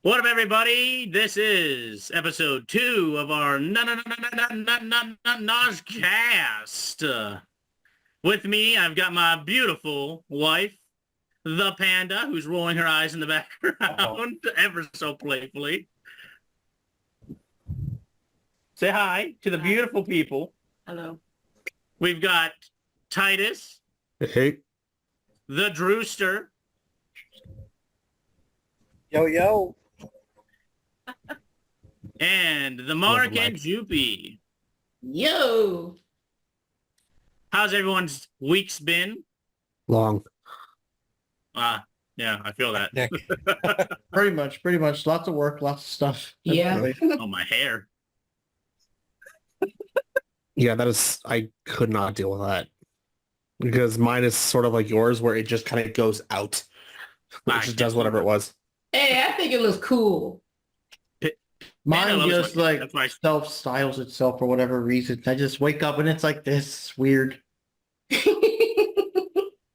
What up, everybody? This is episode 2 of our Nozcast. With me, I've got my beautiful wife, the panda, who's rolling her eyes in the background ever so playfully. Say hi to the beautiful people. Hello. We've got Titus, Hey. the Drewster, Yo, yo. and the Mark Welcome, and Mike. Joopy. Yo. How's everyone's weeks been? Long. Yeah, I feel that. Nick. Pretty much. Lots of work, lots of stuff. Yeah. Oh, my hair. Yeah, I could not deal with that. Because mine is sort of like yours where it just kind of goes out. It just does whatever it was. Hey, I think it looks cool. Mine loves just my- like that's why- self-styles itself for whatever reason. I just wake up and it's like this. It's weird.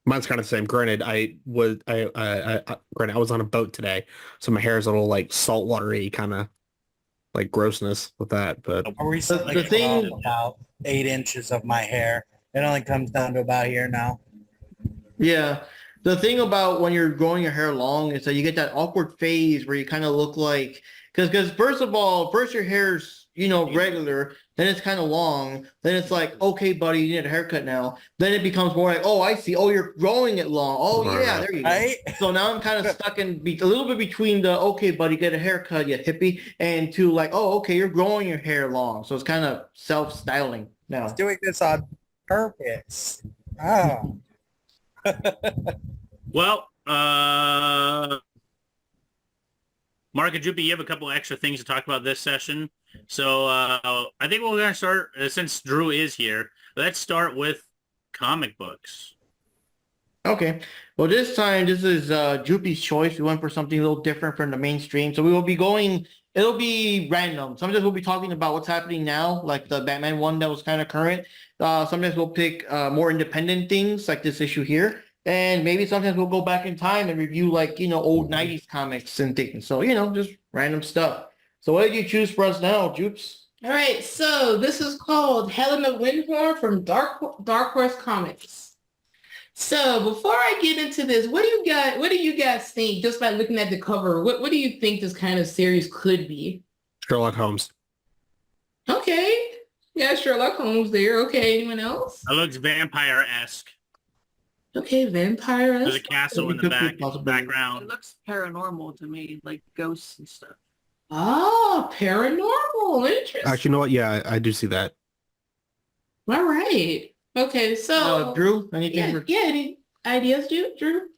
Mine's kind of the same. Granted, I was on a boat today, so my hair is a little like saltwatery kind of like grossness with that. But I recently The cut thing- off about 8 inches of my hair. It only comes down to about here now. Yeah. The thing about when you're growing your hair long is that you get that awkward phase where you kind of look like, because first your hair's, regular, then it's kind of long, then it's like, okay, buddy, you need a haircut now. Then it becomes more like, oh, I see. Oh, you're growing it long. Oh, yeah, there you go. Right? So now I'm kind of stuck a little bit between the, okay, buddy, get a haircut, you hippie, and to like, oh, okay, you're growing your hair long. So it's kind of self-styling now. Doing this on purpose. Oh. Well, Mark and Joopy, you have a couple extra things to talk about this session. So I think we're going to start, since Drew is here, let's start with comic books. Okay. Well, this time, this is Joopy's choice. We went for something a little different from the mainstream. So we will be it'll be random. Sometimes we'll be talking about what's happening now, like the Batman one that was kind of current. Sometimes we'll pick more independent things like this issue here. And maybe sometimes we'll go back in time and review like, old 90s comics and things. So, just random stuff. So what did you choose for us now, Joops? All right, so this is called Helen of Wyndhorn from Dark Horse Comics. So before I get into this, what do you guys think, just by looking at the cover, what do you think this kind of series could be? Sherlock Holmes. Okay. Yeah, Sherlock Holmes there. Okay, anyone else? It looks vampire-esque. Okay, vampire. There's a castle in the Could be a back possibility. It background. looks paranormal to me, like ghosts and stuff. Oh, paranormal. Interesting. Actually, you know what? Yeah, I do see that. All right. Okay, so Drew, anything for... any ideas, Drew?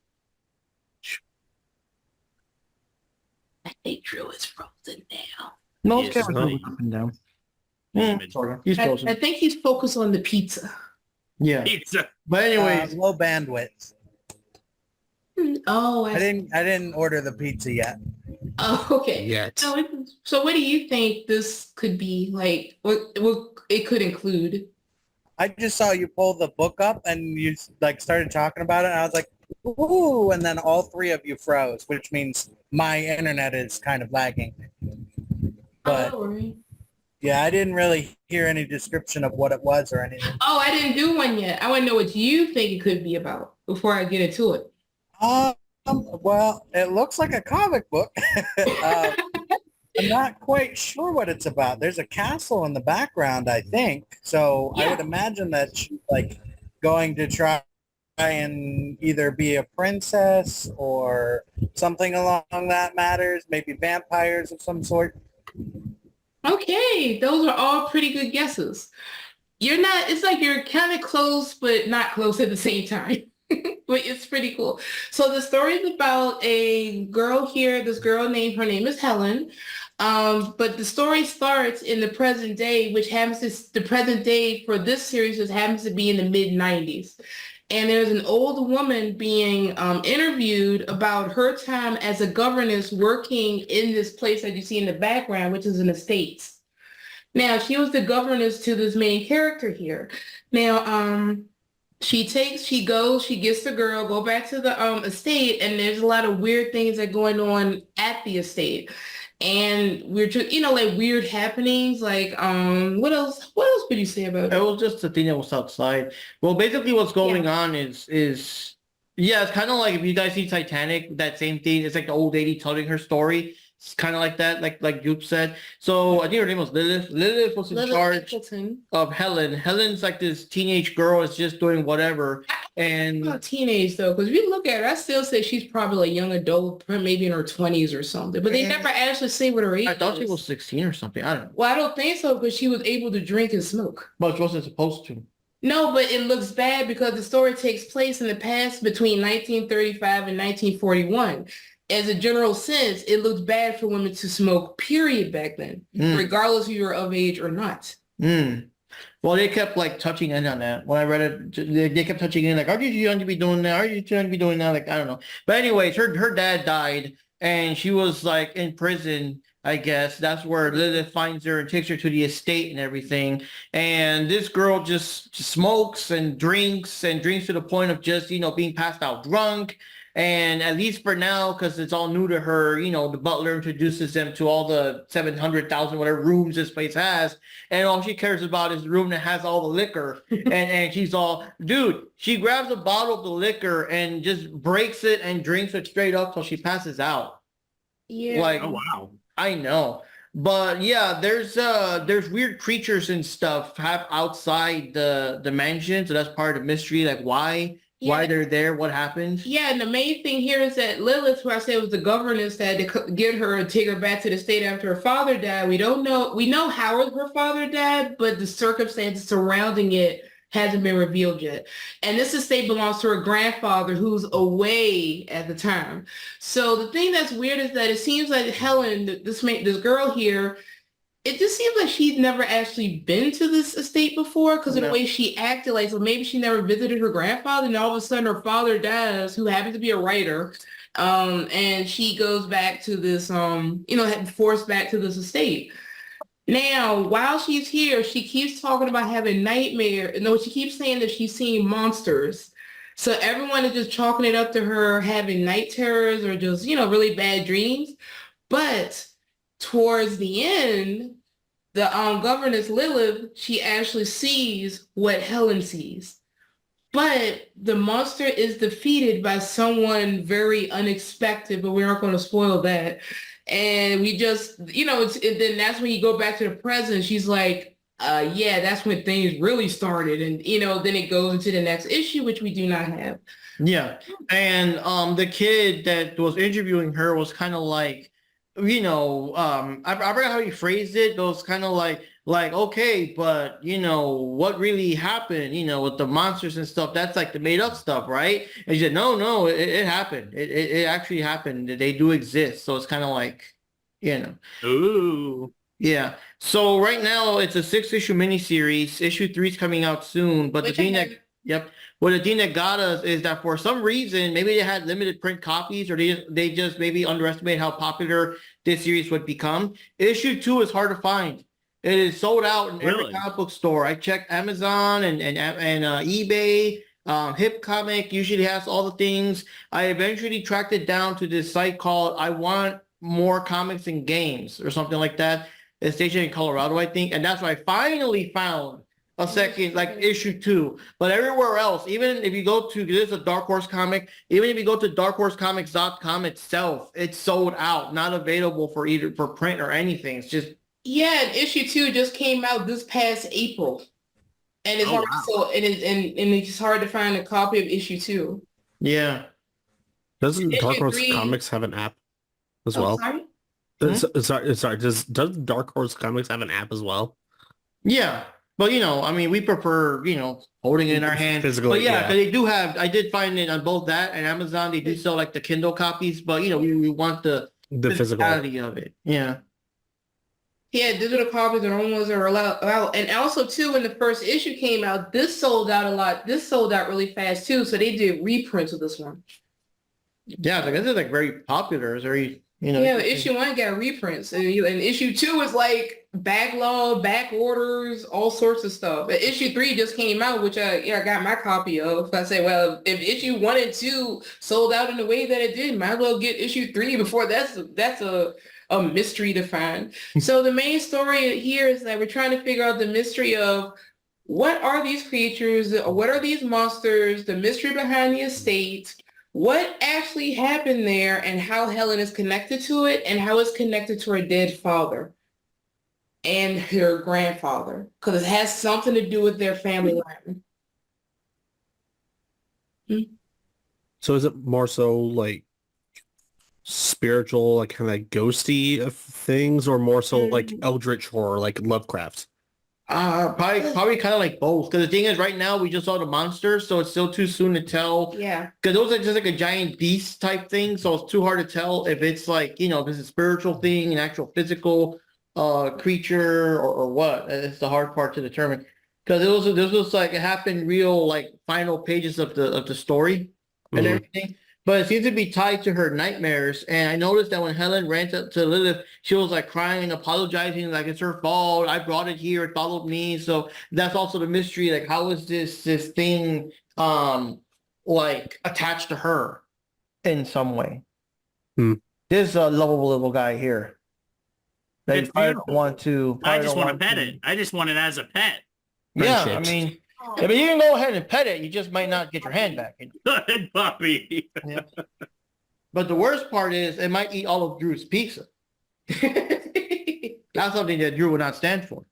I think Drew is frozen now. No, Yes, it's kind of no. up and down. Image. Sort of. He's I frozen. think he's focused on the pizza. Yeah. Pizza. But anyways, Low bandwidth. Oh, I didn't order the pizza yet. Oh, okay. Yet. So what do you think this could be like? What it could include? I just saw you pull the book up and you like started talking about it and I was like, ooh, and then all 3 of you froze, which means my internet is kind of lagging. But Oh, right. yeah, I didn't really hear any description of what it was or anything. Oh, I didn't do one yet. I want to know what you think it could be about before I get into it. Well, it looks like a comic book. I'm not quite sure what it's about. There's a castle in the background, I think. So I Yeah. would imagine that she's like going to try and either be a princess or something along that matters. Maybe vampires of some sort. Okay, those are all pretty good guesses. It's like you're kind of close, but not close at the same time. But it's pretty cool. So the story is about a girl here. This girl her name is Helen. But the story starts in the present day, the present day for this series, which happens to be in the mid-90s. And there's an old woman being interviewed about her time as a governess working in this place that you see in the background, which is in the States. Now, she was the governess to this main character here. Now, She goes, she gets the girl, go back to the estate, and there's a lot of weird things that are going on at the estate. And we're just, like weird happenings, like what else would you say about It it? was just the thing that was outside. Well, basically what's going on is yeah, it's kind of like if you guys see Titanic, that same thing. It's like the old lady telling her story. It's kind of like that, like Jupe said. So I think her name was Lilith. Lilith was in Lilith charge Eccleston. of Helen. Helen's like this teenage girl is just doing whatever. And Not teenage though, because if you look at her, I still say she's probably a young adult, maybe in her 20s or something. But they never actually say what her age I thought she is. was 16 or something. I don't know. Well, I don't think so because she was able to drink and smoke. But she wasn't supposed to. No, but it looks bad because the story takes place in the past between 1935 and 1941. As a general sense, it looks bad for women to smoke, period, back then, regardless if you were of age or not. Well, they kept like touching in on that. When I read it, they kept touching in like, are you too young to be doing that? Are you too young to be doing that? Like, I don't know. But anyways, her dad died and she was like in prison, I guess. That's where Lilith finds her and takes her to the estate and everything. And this girl just smokes and drinks to the point of just, being passed out drunk. And at least for now, because it's all new to her, the butler introduces them to all the 700,000 whatever rooms this place has. And all she cares about is the room that has all the liquor. and she's all, dude, she grabs a bottle of the liquor and just breaks it and drinks it straight up till she passes out. Yeah. Like, Oh wow. I know. But yeah, there's weird creatures and stuff outside the mansion. So that's part of the mystery, like why they're there, what happened. Yeah, and the main thing here is that Lilith, who I said was the governess that had to get her and take her back to the state after her father died. We know how her father died, but the circumstances surrounding it hasn't been revealed yet. And this estate belongs to her grandfather, who's away at the time. So the thing that's weird is that it seems like Helen, this girl here, it just seems like she's never actually been to this estate before because of the way she acted, like, so maybe she never visited her grandfather and all of a sudden her father dies, who happens to be a writer, and she goes back to this, forced back to this estate. Now, while she's here, she keeps talking about having she keeps saying that she's seeing monsters. So everyone is just chalking it up to her having night terrors or just, really bad dreams. But towards the end, the governess Lilith, she actually sees what Helen sees. But the monster is defeated by someone very unexpected, but we aren't going to spoil that. And we just, then that's when you go back to the present. She's like, yeah, that's when things really started. And, then it goes into the next issue, which we do not have. Yeah. And the kid that was interviewing her was kind of like, I forgot how he phrased it. It was kind of like, okay, but what really happened, with the monsters and stuff, that's like the made up stuff, right? And he said, no, it happened. It actually happened. They do exist. So it's kind of like, Ooh. Yeah. So right now it's a 6-issue miniseries. Issue 3 is coming out soon, but the thing that got us is that for some reason, maybe they had limited print copies or they just maybe underestimated how popular this series would become. Issue 2 is hard to find. It is sold out in every comic book store. I checked Amazon and eBay. Hip Comic usually has all the things. I eventually tracked it down to this site called I Want More Comics and Games or something like that. It's stationed in Colorado, I think. And that's where I finally found a second, like issue 2. But everywhere else, even if you go to, this is a Dark Horse comic, even if you go to darkhorsecomics.com itself, it's sold out, not available for print or anything. It's just. Yeah, and issue 2 just came out this past April. And it's it's hard to find a copy of issue 2. Yeah. Doesn't Issue Dark Horse 3 Comics have an app as well? Sorry? Sorry. Does Dark Horse Comics have an app as well? Yeah. But, we prefer, holding it in our hand. Physically, but yeah, because they do have, I did find it on both that and Amazon. They do sell like the Kindle copies, but, we want the physical physicality of it. Yeah. Yeah, digital copies are the ones that are allowed. And also, too, when the first issue came out, this sold out a lot. This sold out really fast, too. So they did reprints of this one. Yeah, I guess it's like very popular. It's very You know, Yeah, issue 1 got reprints, and issue 2 is like backlog, back orders, all sorts of stuff. But issue 3 just came out, which I got my copy of. I say, well, if issue 1 and 2 sold out in the way that it did, might as well get issue 3 before that's a mystery to find. So the main story here is that we're trying to figure out the mystery of what are these creatures, what are these monsters, the mystery behind the estate, what actually happened there, and how Helen is connected to it, and how it's connected to her dead father and her grandfather, because it has something to do with their family line. So is it more so like spiritual, like kind of like ghosty of things, or more so like eldritch horror, like Lovecraft? Probably kind of like both. Because the thing is, right now we just saw the monsters, so it's still too soon to tell. Yeah. Because those are just like a giant beast type thing, so it's too hard to tell if it's like, you know, if it's a spiritual thing, an actual physical creature, or what. It's the hard part to determine. Because this was like it happened real like final pages of the story and everything. But it seems to be tied to her nightmares. And I noticed that when Helen ran to Lilith, she was like crying and apologizing, like it's her fault. I brought it here. It followed me. So that's also the mystery. Like, how is this thing like attached to her in some way? This lovable little guy here. That It's you probably beautiful. don't want to. I just want to pet it. I just want it as a pet. Yeah, I Friendships. mean, yeah, but you can go ahead and pet it. You just might not get your hand back. Good puppy. Yeah. But the worst part is it might eat all of Drew's pizza. That's something that Drew would not stand for.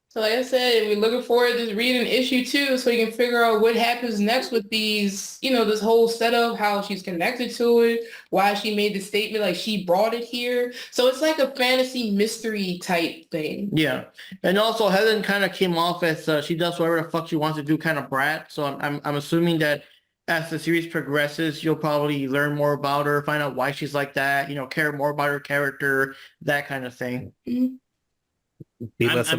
So like I said, we're looking forward to reading issue 2 so you can figure out what happens next with these, this whole setup, how she's connected to it, why she made the statement like she brought it here. So it's like a fantasy mystery type thing. Yeah. And also Helen kind of came off as she does whatever the fuck she wants to do kind of brat. So I'm assuming that as the series progresses, you'll probably learn more about her, find out why she's like that, care more about her character, that kind of thing. I'm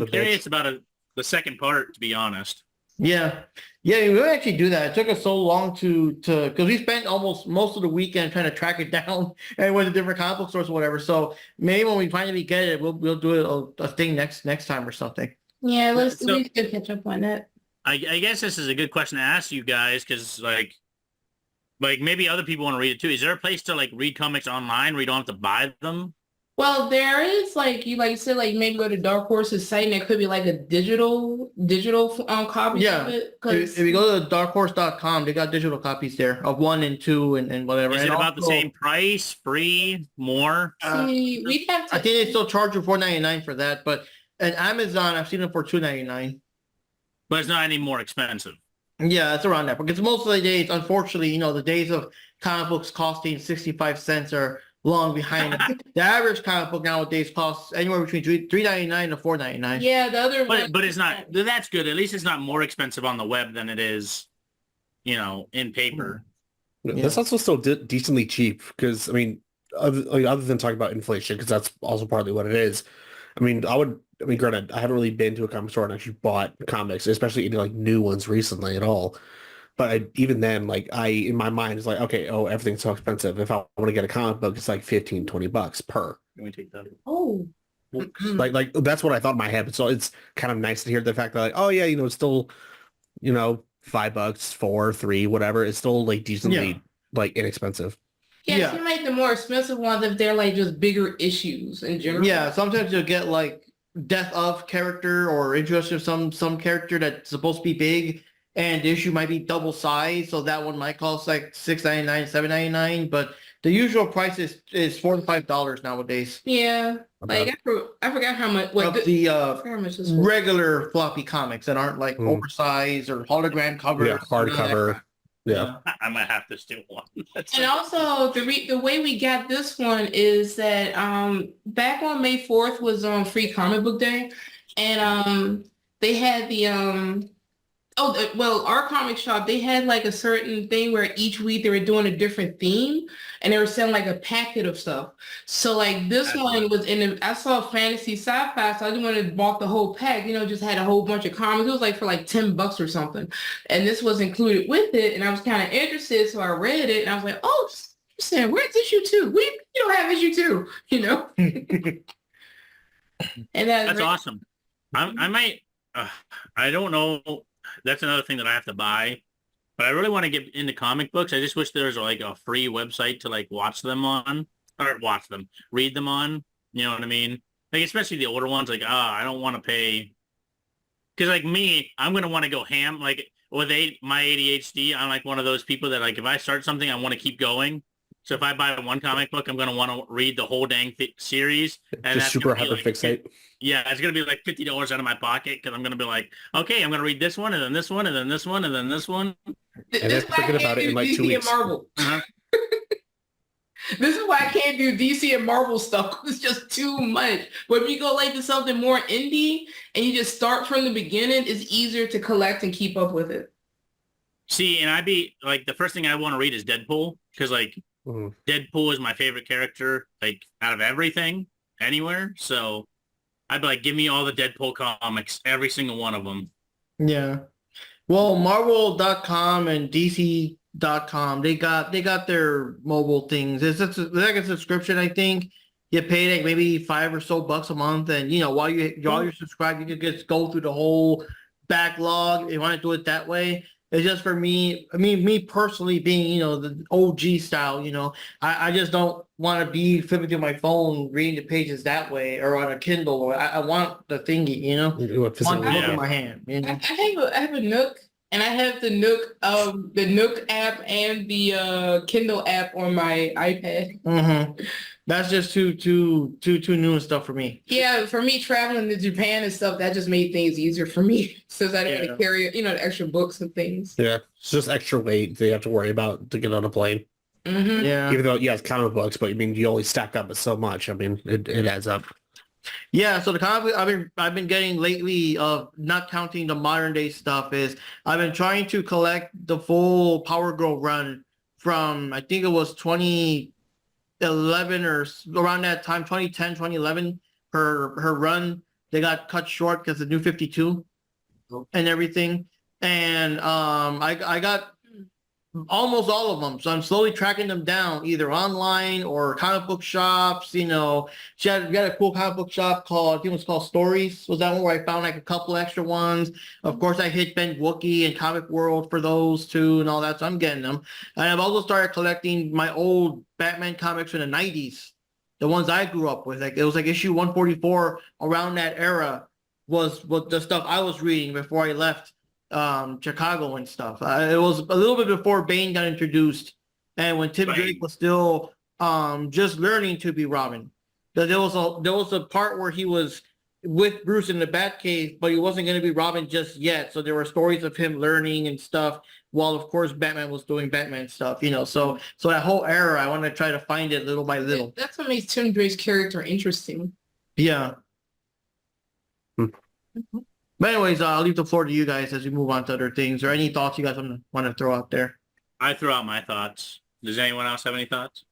curious about the second part, to be honest. Yeah, we would actually do that. It took us so long to because we spent almost most of the weekend trying to track it down and went to different comic book stores or whatever. So maybe when we finally get it, we'll do a thing next time or something. Yeah, we So- should catch up on that. I guess this is a good question to ask you guys, because like maybe other people want to read it too. Is there a place to like read comics online where you don't have to buy them? Well, there is you said maybe go to Dark Horse's site and there could be like a digital copy Yeah. of it. If you go to darkhorse.com, they got digital copies there of 1 and 2 and whatever. Is And it about the also, same price, free, more? See, we'd have to. I think they still charge you $4.99 for that, but at Amazon, I've seen it for $2.99. But it's not any more expensive. Yeah, it's around that because most of the days, unfortunately, the days of comic books costing 65 cents are long behind us. The average comic book nowadays costs anywhere between $3.99 to $4.99. Yeah, the other one. But it's not. That's good. At least it's not more expensive on the web than it is, in paper. That's also still decently cheap because, I mean, other than talking about inflation, because that's also partly what it is. Granted, I haven't really been to a comic store and actually bought comics, especially any like new ones recently at all. But even then, in my mind, it's like, okay, everything's so expensive. If I want to get a comic book, it's like $15-20 per. Can we take that? Oh. Like that's what I thought in my head. But so it's kind of nice to hear the fact that it's still, $5, $4, $3, whatever. It's still like decently inexpensive. Yeah, Yeah. it seems like the more expensive ones if they're just bigger issues in general. Yeah, sometimes you'll get death of character or interest of some character that's supposed to be big, and the issue might be double size, so that one might cost $6.99, $7.99. But the usual price is $4 to $5 nowadays. Yeah. I forgot how much. Of the I forgot how much this was. regular floppy comics that aren't oversized or hologram covers. Yeah, hardcover. Yeah. I might have to steal one. And also the way we got this one is that back on May 4th was Free Comic Book Day, and they had the our comic shop, they had a certain thing where each week they were doing a different theme and they were selling a packet of stuff. So this one was I saw fantasy sci-fi, so I just wanted to bought the whole pack, just had a whole bunch of comics. It was for $10 or something. And this was included with it. And I was kind of interested. So I read it and I was like, oh, saying, where's issue 2? You don't have issue 2, you know? And That's awesome. I might, I don't know. That's another thing that I have to buy, but I really want to get into comic books. I just wish there was like a free website to like read them on. You know what I mean? Like, especially the older ones, like, I don't want to pay. Because like me, I'm going to want to go ham. Like with my ADHD, I'm like one of those people that like, if I start something, I want to keep going. So if I buy one comic book, I'm going to want to read the whole dang series. And Just super hyper fixate. Yeah, it's going to be like $50 out of my pocket because I'm going to be like, okay, I'm going to read this one and then this one and then this one and then this one. And then forget about it in like 2 weeks. Marvel. This is why I can't do DC and Marvel stuff. It's just too much. But if you go like to something more indie and you just start from the beginning, it's easier to collect and keep up with it. See, and I'd be like, the first thing I want to read is Deadpool because like Deadpool is my favorite character, like out of everything, anywhere. So I'd be like, give me all the Deadpool comics, every single one of them. Yeah. Well, Marvel.com and DC.com, they got their mobile things. It's like a subscription, I think. You pay like maybe $5 or so a month, and you know, while you're subscribed, you can just go through the whole backlog. If you want to do it that way. It's just for me. I mean, me personally being, you know, the OG style, you know, I just don't want to be flipping through my phone, reading the pages that way or on a Kindle. Or I want the thingy, you know, want to look in my hand. You know? I have a Nook, and I have the Nook app and the Kindle app on my iPad. Mm-hmm. That's just too new and stuff for me. Yeah, for me traveling to Japan and stuff, that just made things easier for me since I didn't have to carry, you know, the extra books and things. Yeah, it's just extra weight that you have to worry about to get on a plane. Mm-hmm. Yeah. Even though, yeah, it's comic books, but I mean, you only stack up so much. I mean, it adds up. Yeah, so the comic I've been getting lately, of not counting the modern day stuff, is I've been trying to collect the full Power Girl run from, I think it was 2011 or around that time, 2010, 2011. Her run, they got cut short because of New 52 and everything. And I got almost all of them, so I'm slowly tracking them down either online or comic book shops. You know, we had a cool comic book shop called, I think it was called Stories, was that one where I found like a couple extra ones. Of course, I hit Ben Wookie and Comic World for those too and all that, so I'm getting them. And I've also started collecting my old Batman comics from the 90s, the ones I grew up with. Like it was like issue 144 around that era was what the stuff I was reading before I left Chicago and stuff. It was a little bit before Bane got introduced, and when Tim Drake was still just learning to be Robin. There was a part where he was with Bruce in the Batcave, but he wasn't going to be Robin just yet. So there were stories of him learning and stuff, while of course Batman was doing Batman stuff. You know, so that whole era, I want to try to find it little by little. That's what makes Tim Drake's character interesting. Yeah. But anyways, I'll leave the floor to you guys as we move on to other things, or any thoughts you guys want to throw out there. I threw out my thoughts. Does anyone else have any thoughts?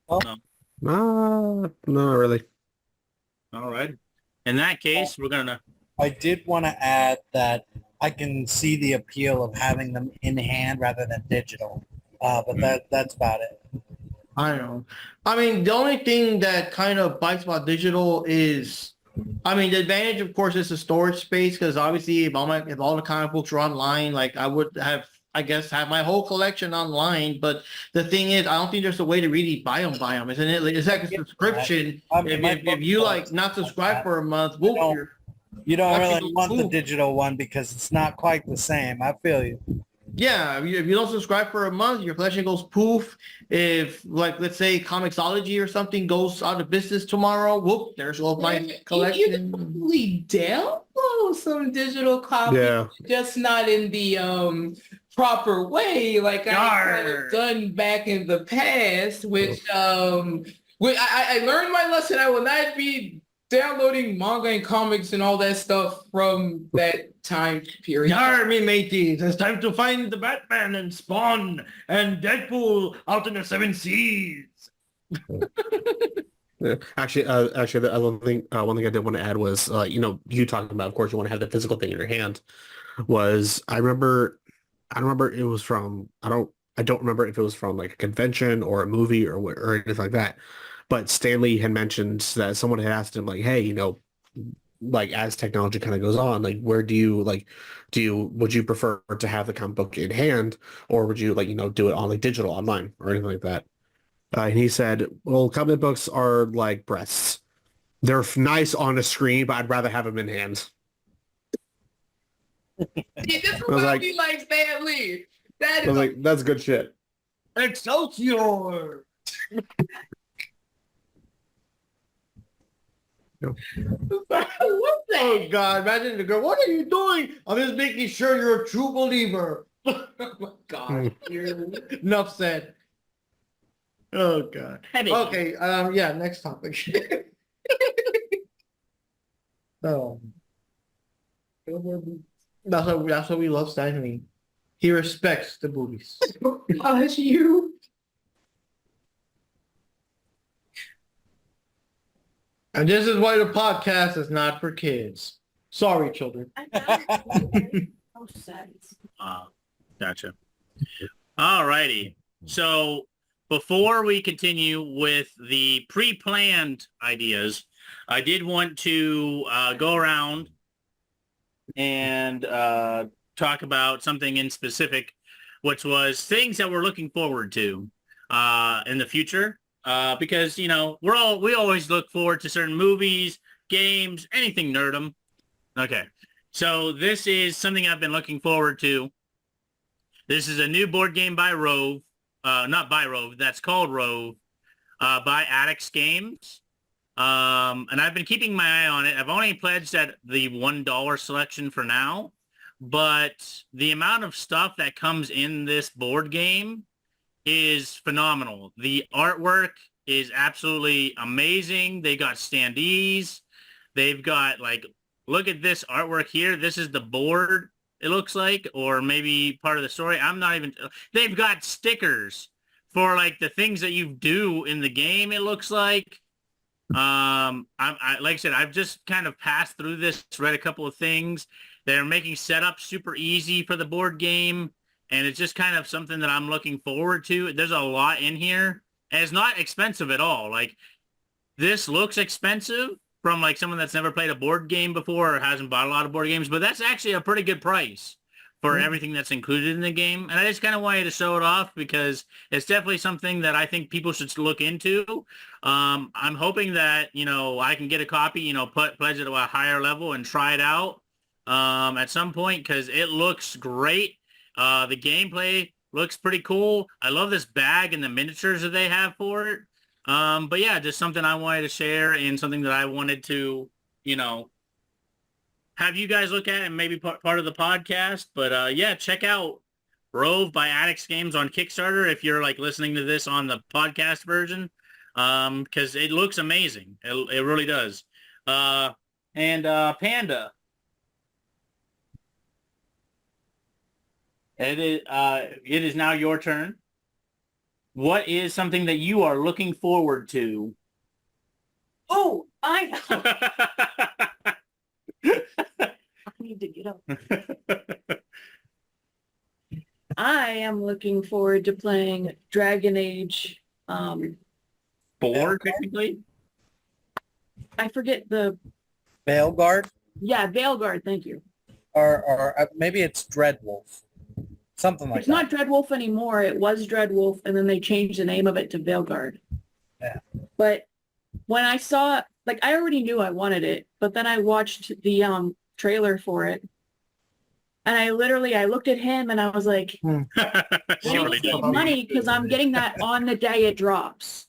Oh. No. No, not really. All right. In that case, we're gonna. I did want to add that I can see the appeal of having them in hand rather than digital, but that's about it. I don't know. I mean, the only thing that kind of bites about digital is, I mean, the advantage, of course, is the storage space, because obviously if all the comic books are online, like I would have, I guess, have my whole collection online. But the thing is, I don't think there's a way to really buy them, isn't it? Like, it's like a subscription. If you like not subscribe for a month, you don't really want the digital one because it's not quite the same. I feel you. Yeah, if you don't subscribe for a month, your collection goes poof. If, like, let's say Comixology or something goes out of business tomorrow, whoop, there's all my collection. You can probably download some digital copies, just not in the proper way, like I've done back in the past, which I learned my lesson. I will not be downloading manga and comics and all that stuff from that time period. Yar, me mateys, it's time to find the Batman and Spawn and Deadpool out in the 7 seas. Yeah. Actually, one thing I did want to add was, you know, you talking about, of course, you want to have the physical thing in your hand. Was I remember it was from, I I don't remember if it was from like a convention or a movie or anything like that. But Stanley had mentioned that someone had asked him like, hey, like as technology kind of goes on, like where do you would you prefer to have the comic book in hand, or would you like, do it on like digital online or anything like that? And he said, well, comic books are like breasts. They're nice on a screen, but I'd rather have them in hands. See, this is I was why like- we like Stan Lee. That I is was like, that's good shit. Excelsior! what Oh that? God! Imagine the girl. What are you doing? I'm just making sure you're a true believer. Oh my God! Enough said. Oh God. Heavy. Okay. Yeah. Next topic. Oh. That's why we love Stanley. He respects the movies. Gosh, you. And this is why the podcast is not for kids. Sorry, children. So sad. Gotcha. All righty. So before we continue with the pre-planned ideas, I did want to go around and talk about something in specific, which was things that we're looking forward to in the future. Because, we always look forward to certain movies, games, anything nerdum. Okay. So this is something I've been looking forward to. This is a new board game by Rove. Not by Rove. That's called Rove. By Addicts Games. And I've been keeping my eye on it. I've only pledged at the $1 selection for now. But the amount of stuff that comes in this board game is phenomenal. The artwork is absolutely amazing. They got standees. They've got look at this artwork here. This is the board, it looks like, or maybe part of the story. I'm not even, they've got stickers for the things that you do in the game, it looks like. I like I said, I've just kind of passed through this, read a couple of things. They're making setup super easy for the board game. And it's just kind of something that I'm looking forward to. There's a lot in here. And it's not expensive at all. This looks expensive from someone that's never played a board game before or hasn't bought a lot of board games, but that's actually a pretty good price for everything that's included in the game. And I just kind of wanted to show it off because it's definitely something that I think people should look into. I'm hoping that, I can get a copy, pledge it to a higher level and try it out at some point because it looks great. The gameplay looks pretty cool. I love this bag and the miniatures that they have for it. But yeah, just something I wanted to share and something that I wanted to, have you guys look at and maybe part of the podcast. But yeah, check out Rove by Addicts Games on Kickstarter if you're listening to this on the podcast version, because it looks amazing. It really does. And Panda. It is now your turn. What is something that you are looking forward to? Oh, I need to get up. I am looking forward to playing Dragon Age. Board, technically? I forget the. Veilguard, Yeah, Veilguard. Thank you. or maybe it's Dreadwolf. Something like It's not Dreadwolf anymore. It was Dreadwolf, and then they changed the name of it to Veilguard. Yeah. But when I saw, I already knew I wanted it, but then I watched the trailer for it, and I looked at him and I was like, She really "Save did. money because I'm getting that on the day it drops.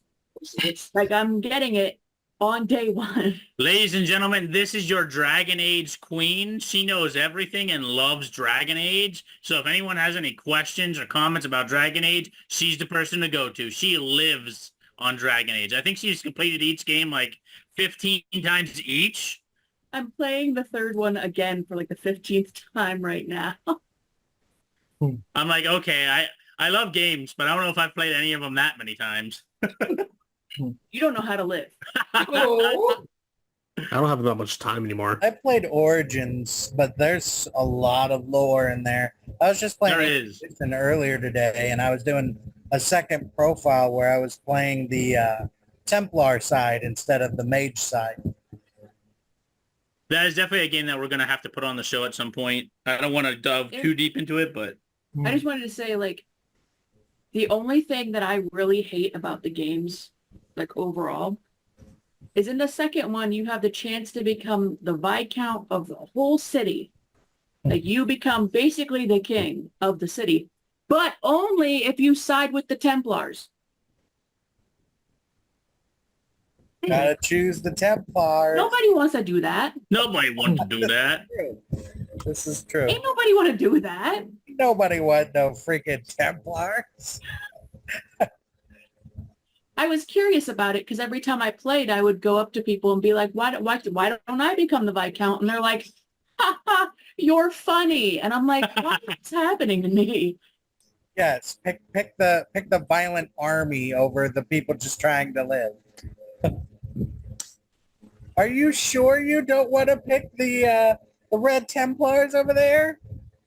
I'm getting it on day one." Ladies and gentlemen, this is your Dragon Age queen. She knows everything and loves Dragon Age. So if anyone has any questions or comments about Dragon Age, she's the person to go to. She lives on Dragon Age. I think she's completed each game 15 times each. I'm playing the third one again for the 15th time right now. I'm okay, I love games, but I don't know if I've played any of them that many times. You don't know how to live. Oh. I don't have that much time anymore. I played Origins, but there's a lot of lore in there. I was just playing There is. Inquisition earlier today, and I was doing a second profile where I was playing the Templar side instead of the Mage side. That is definitely a game that we're going to have to put on the show at some point. I don't want to dive too deep into it, but I just wanted to say, like, the only thing that I really hate about the games, like overall, is in the second one, you have the chance to become the Viscount of the whole city. Like, you become basically the king of the city, but only if you side with the Templars. Gotta choose the Templars. Nobody wants to do that. nobody wants to do that. This is true. Ain't nobody want to do that. Nobody want no freaking Templars. I was curious about it because every time I played, I would go up to people and be like, why don't I become the Viscount? And they're like, ha ha, you're funny. And I'm like, what's happening to me? Yes, pick the violent army over the people just trying to live. Are you sure you don't want to pick the Red Templars over there?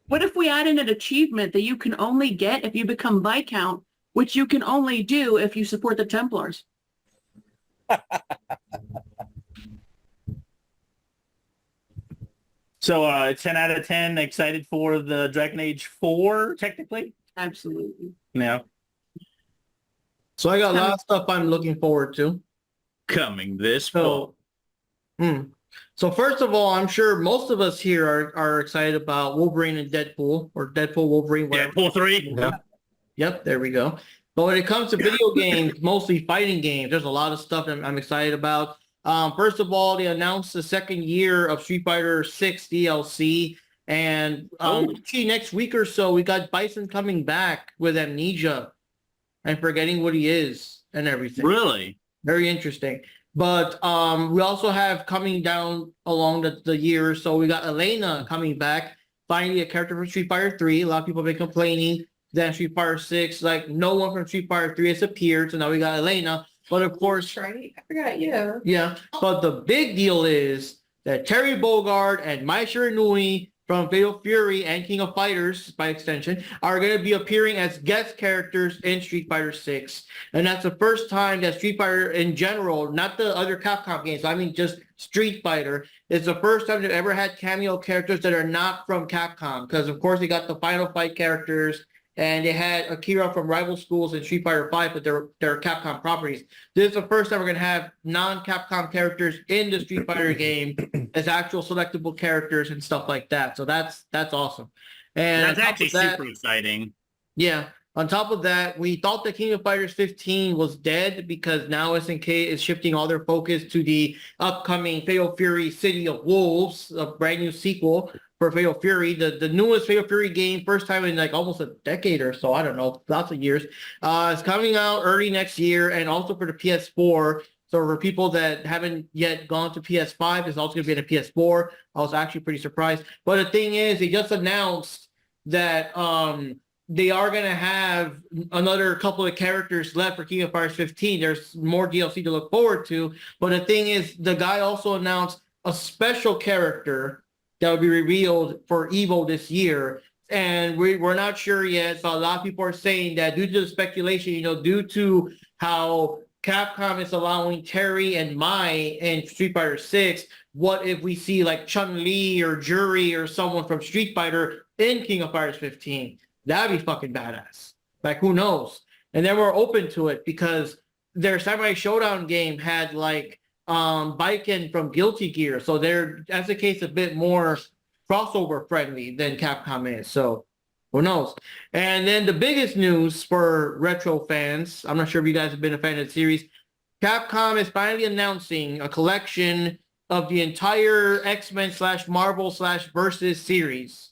What if we add in an achievement that you can only get if you become Viscount, which you can only do if you support the Templars? So 10 out of 10, excited for the Dragon Age 4, technically? Absolutely. Yeah. So I got a lot of stuff I'm looking forward to. Coming this fall. So first of all, I'm sure most of us here are excited about Wolverine and Deadpool, or Deadpool, Wolverine, whatever. Deadpool 3? Yeah. Yep, there we go. But when it comes to video games, mostly fighting games, there's a lot of stuff that I'm excited about. First of all, they announced the second year of Street Fighter 6 DLC. And actually next week or so, we got Bison coming back with amnesia and forgetting what he is and everything. Really? Very interesting. But we also have coming down along the year, so we got Elena coming back, finally a character from Street Fighter 3. A lot of people have been complaining that Street Fighter 6, like no one from Street Fighter 3 has appeared, so now we got Elena. But of course, Right? I forgot, yeah. yeah. But the big deal is that Terry Bogard and Mai Shiranui from Fatal Fury and King of Fighters, by extension, are going to be appearing as guest characters in Street Fighter 6. And that's the first time that Street Fighter in general, not the other Capcom games, I mean just Street Fighter, is the first time they've ever had cameo characters that are not from Capcom. Because, of course, they got the Final Fight characters, and they had Akira from Rival Schools in Street Fighter 5, but they're Capcom properties. This is the first time we're going to have non-Capcom characters in the Street Fighter game as actual selectable characters and stuff like that. So that's awesome. And That's actually super exciting. yeah. On top of that, we thought that King of Fighters 15 was dead because now SNK is shifting all their focus to the upcoming Fatal Fury City of Wolves, a brand new sequel for Fatal Fury, the newest Fatal Fury game, first time in like almost a decade or so, I don't know, lots of years. It's coming out early next year and also for the PS4. So for people that haven't yet gone to PS5, it's also going to be in the PS4. I was actually pretty surprised. But the thing is, they just announced that they are going to have another couple of characters left for King of Fighters 15. There's more DLC to look forward to. But the thing is, the guy also announced a special character that will be revealed for EVO this year. And we're not sure yet, but a lot of people are saying that due to the speculation, due to how Capcom is allowing Terry and Mai in Street Fighter 6, what if we see like Chun-Li or Juri or someone from Street Fighter in King of Fighters 15? That'd be fucking badass. Like, who knows? And then we're open to it because their Samurai Showdown game had like Baiken from Guilty Gear. So they're, as a case, a bit more crossover friendly than Capcom is. So who knows? And then the biggest news for retro fans, I'm not sure if you guys have been a fan of the series, Capcom is finally announcing a collection of the entire X-Men / Marvel / Versus series.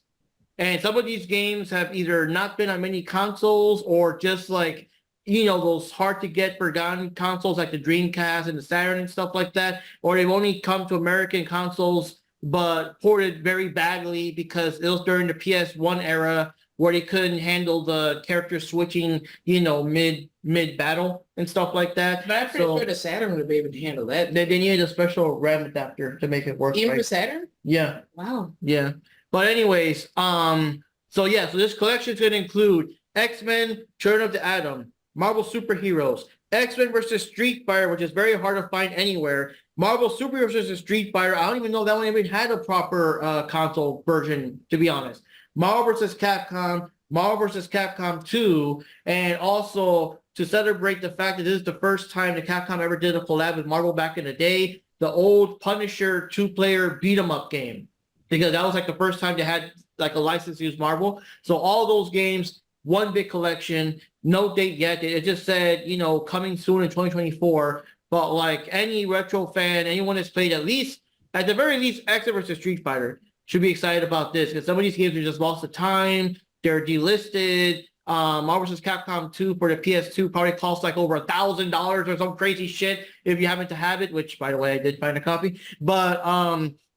And some of these games have either not been on many consoles or just like, those hard to get forgotten consoles like the Dreamcast and the Saturn and stuff like that, or they've only come to American consoles but ported very badly because it was during the PS1 era where they couldn't handle the character switching, mid battle and stuff like that. But I'm pretty sure the Saturn would be able to handle that. They needed a special RAM adapter to make it work. Even for right? Saturn? Yeah. Wow. Yeah. But anyways, so this collection is going to include X-Men, Children of the Atom, Marvel Superheroes, X-Men versus Street Fighter, which is very hard to find anywhere. Marvel Superheroes versus Street Fighter. I don't even know that one even had a proper console version, to be honest. Marvel versus Capcom, Marvel versus Capcom 2, and also to celebrate the fact that this is the first time that Capcom ever did a collab with Marvel back in the day, the old Punisher 2-player beat-em-up game. Because that was like the first time they had like a license to use Marvel. So all those games, one big collection, no date yet. It just said, coming soon in 2024. But like any retro fan, anyone that's played at the very least, X versus Street Fighter should be excited about this because some of these games are just lost to time. They're delisted. Marvel vs. Capcom 2 for the PS2 probably costs like over $1,000 or some crazy shit if you happen to have it, which by the way, I did find a copy. But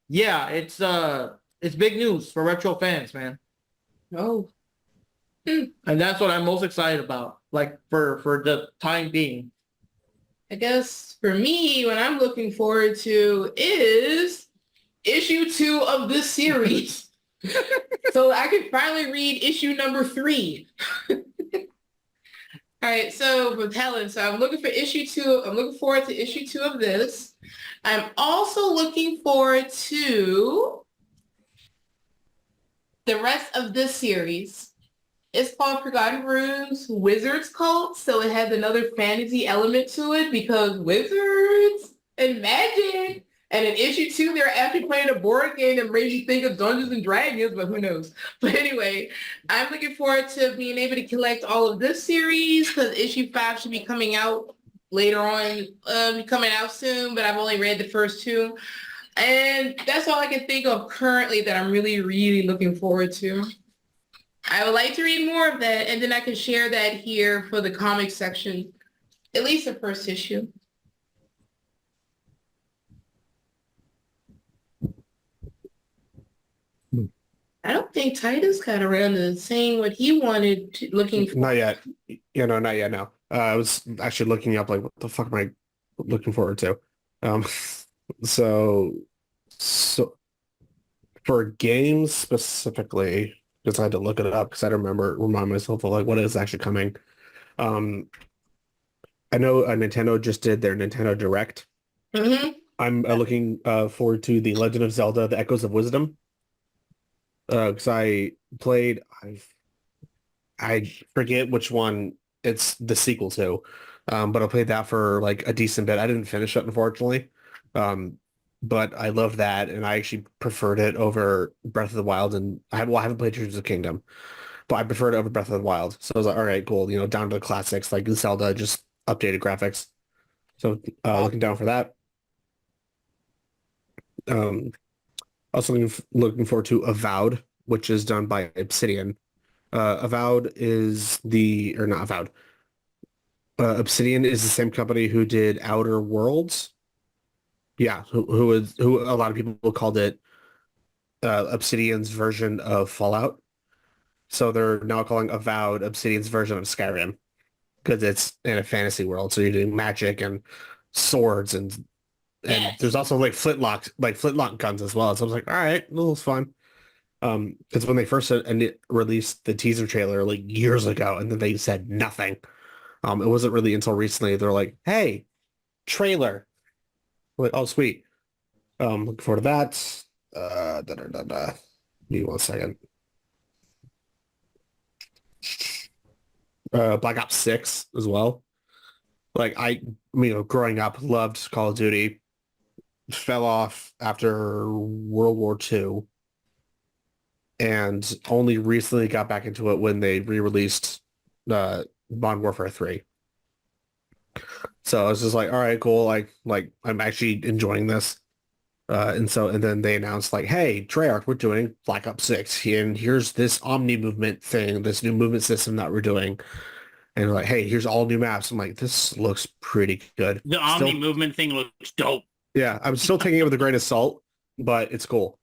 it's big news for retro fans, man. Oh. And that's what I'm most excited about, like for the time being. I guess for me, what I'm looking forward to is issue 2 of this series. So I can finally read issue number 3. All right, so with Helen, I'm looking for issue 2. I'm looking forward to issue 2 of this. I'm also looking forward to the rest of this series. It's called Forgotten Runes Wizards Cult, so it has another fantasy element to it because wizards and magic. And in issue 2, they're actually playing a board game that made you think of Dungeons and Dragons, but who knows? But anyway, I'm looking forward to being able to collect all of this series because issue 5 should be coming out later on, coming out soon, but I've only read the first 2. And that's all I can think of currently that I'm really, really looking forward to. I would like to read more of that, and then I can share that here for the comic section, at least the first issue. I don't think Titus got around to saying what he wanted looking for. Not yet. Not yet, no. I was actually looking up, like, what the fuck am I looking forward to? So for games specifically, because I had to look it up because I don't remind myself of like what is actually coming. I know Nintendo just did their Nintendo Direct. Mm-hmm. I'm looking forward to The Legend of Zelda: The Echoes of Wisdom. Because I forget which one it's the sequel to, but I played that for like a decent bit. I didn't finish it, unfortunately. But I love that, and I actually preferred it over Breath of the Wild. And I haven't played Tears of the Kingdom, but I preferred it over Breath of the Wild. So I was like, all right, cool. Down to the classics like Zelda, just updated graphics. So looking down for that. Also looking forward to Avowed, which is done by Obsidian. Avowed is not Avowed. Obsidian is the same company who did Outer Worlds. Yeah, who a lot of people called it Obsidian's version of Fallout. So they're now calling Avowed Obsidian's version of Skyrim because it's in a fantasy world. So you're doing magic and swords and there's also like flintlock guns as well. So I was like, all right, this was fun. Because when they first released the teaser trailer like years ago, and then they said nothing. It wasn't really until recently they're like, hey, trailer. I'm like, oh, sweet. Looking forward to that. Give me 1 second. Black Ops 6 as well. Like growing up, loved Call of Duty. Fell off after World War II. And only recently got back into it when they re-released Modern Warfare 3. So I was just like, all right, cool. Like I'm actually enjoying this. And then they announced like, hey, Treyarch, we're doing Black Ops 6. And here's this Omni movement thing, this new movement system that we're doing. And like, hey, here's all new maps. I'm like, this looks pretty good. The Omni movement thing looks dope. Yeah, I'm still taking it with a grain of salt, but it's cool.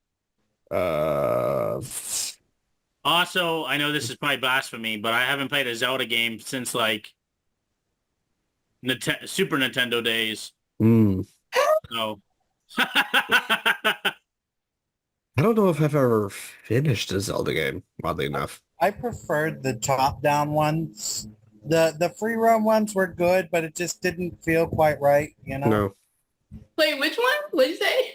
Also, I know this is probably blasphemy, but I haven't played a Zelda game since like Super Nintendo days. Mm. So I don't know if I've ever finished a Zelda game, oddly enough. I preferred the top-down ones. The free roam ones were good, but it just didn't feel quite right, you know? No. Wait, which one? What did you say?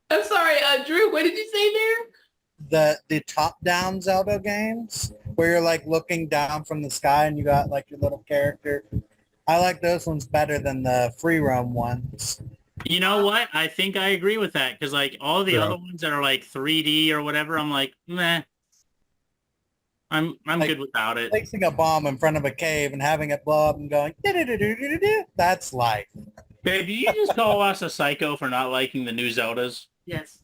I'm sorry, Drew, what did you say there? The top-down Zelda games where you're like looking down from the sky and you got like your little character. I like those ones better than the free roam ones. you know what? I think I agree with that because like all the Yeah. other ones that are like 3D or whatever, I'm like, meh. I'm Like- good without it. Placing a bomb in front of a cave and having it blow up and going, "Do-do-do-do-do-do-do," that's life. Babe, did you just call us a psycho for not liking the new Zeldas? Yes.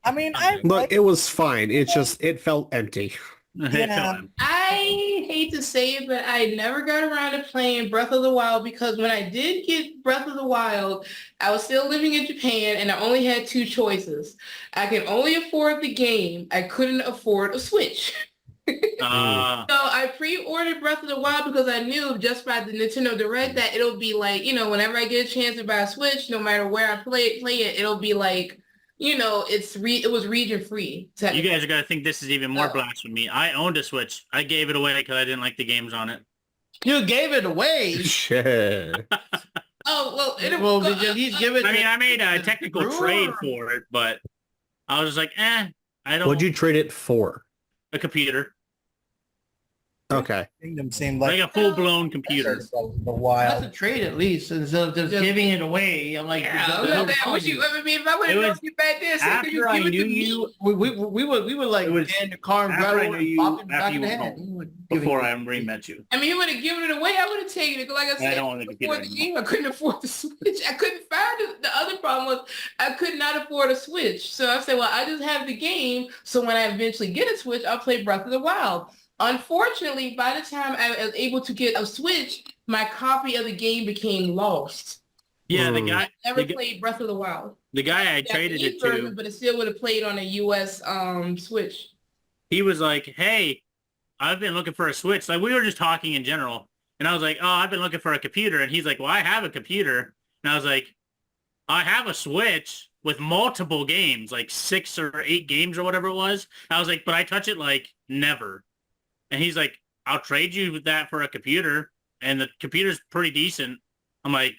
I mean, I Look, like it was fine. It just, it felt empty. Yeah. I hate to say it, but I never got around to playing Breath of the Wild because when I did get Breath of the Wild, I was still living in Japan and I only had two choices. I could only afford the game. I couldn't afford a Switch. Uh, So I pre-ordered Breath of the Wild because I knew just by the Nintendo Direct that it'll be like, whenever I get a chance to buy a Switch, no matter where I play it, it'll be like, it was region free. you guys are gonna think this is even more Oh. blasphemy. I owned a Switch. I gave it away because I didn't like the games on it. You gave it away. Shit. Oh, well, Well, did you at least give it? I mean, I made a technical Brewer. trade for it, but I was just like, I don't. What'd you trade it for? A computer, Okay. Kingdom seemed like like a full-blown computer. the That's a wild. trade at least instead of just Just- giving it away. I'm like, Yeah, the- I the- was like, I wish you, I mean, if I would It have known was you back then, so could you after I give it knew to me? you, we would like It was get in the car and after grab I it knew and you- pop it in the after back you of the were head. home, You would give it before to I me. re-met you. I mean, you would have given it away. I would have taken it. 'Cause like I said, I don't want the couldn't computer afford the anymore. game. I couldn't afford the Switch. I couldn't find it. The other problem was I could not afford a Switch. So I said, well, I just have the game. So when I eventually get a Switch, I'll play Breath of the Wild. Unfortunately, by the time I was able to get a Switch, my copy of the game became lost. Yeah, the Hmm. guy, Never The g- played Breath of the Wild. the guy I Got the traded it version, to, but it still would have played on a US Switch. he was like, "Hey, I've been looking for a Switch." Like we were just talking in general, and I was like, "Oh, I've been looking for a computer," and he's like, "Well, I have a computer," and I was like, "I have a Switch with multiple games, like 6 or 8 games or whatever it was." I was like, "But I touch it like never," and he's like, "I'll trade you with that for a computer," and the computer's pretty decent. I'm like,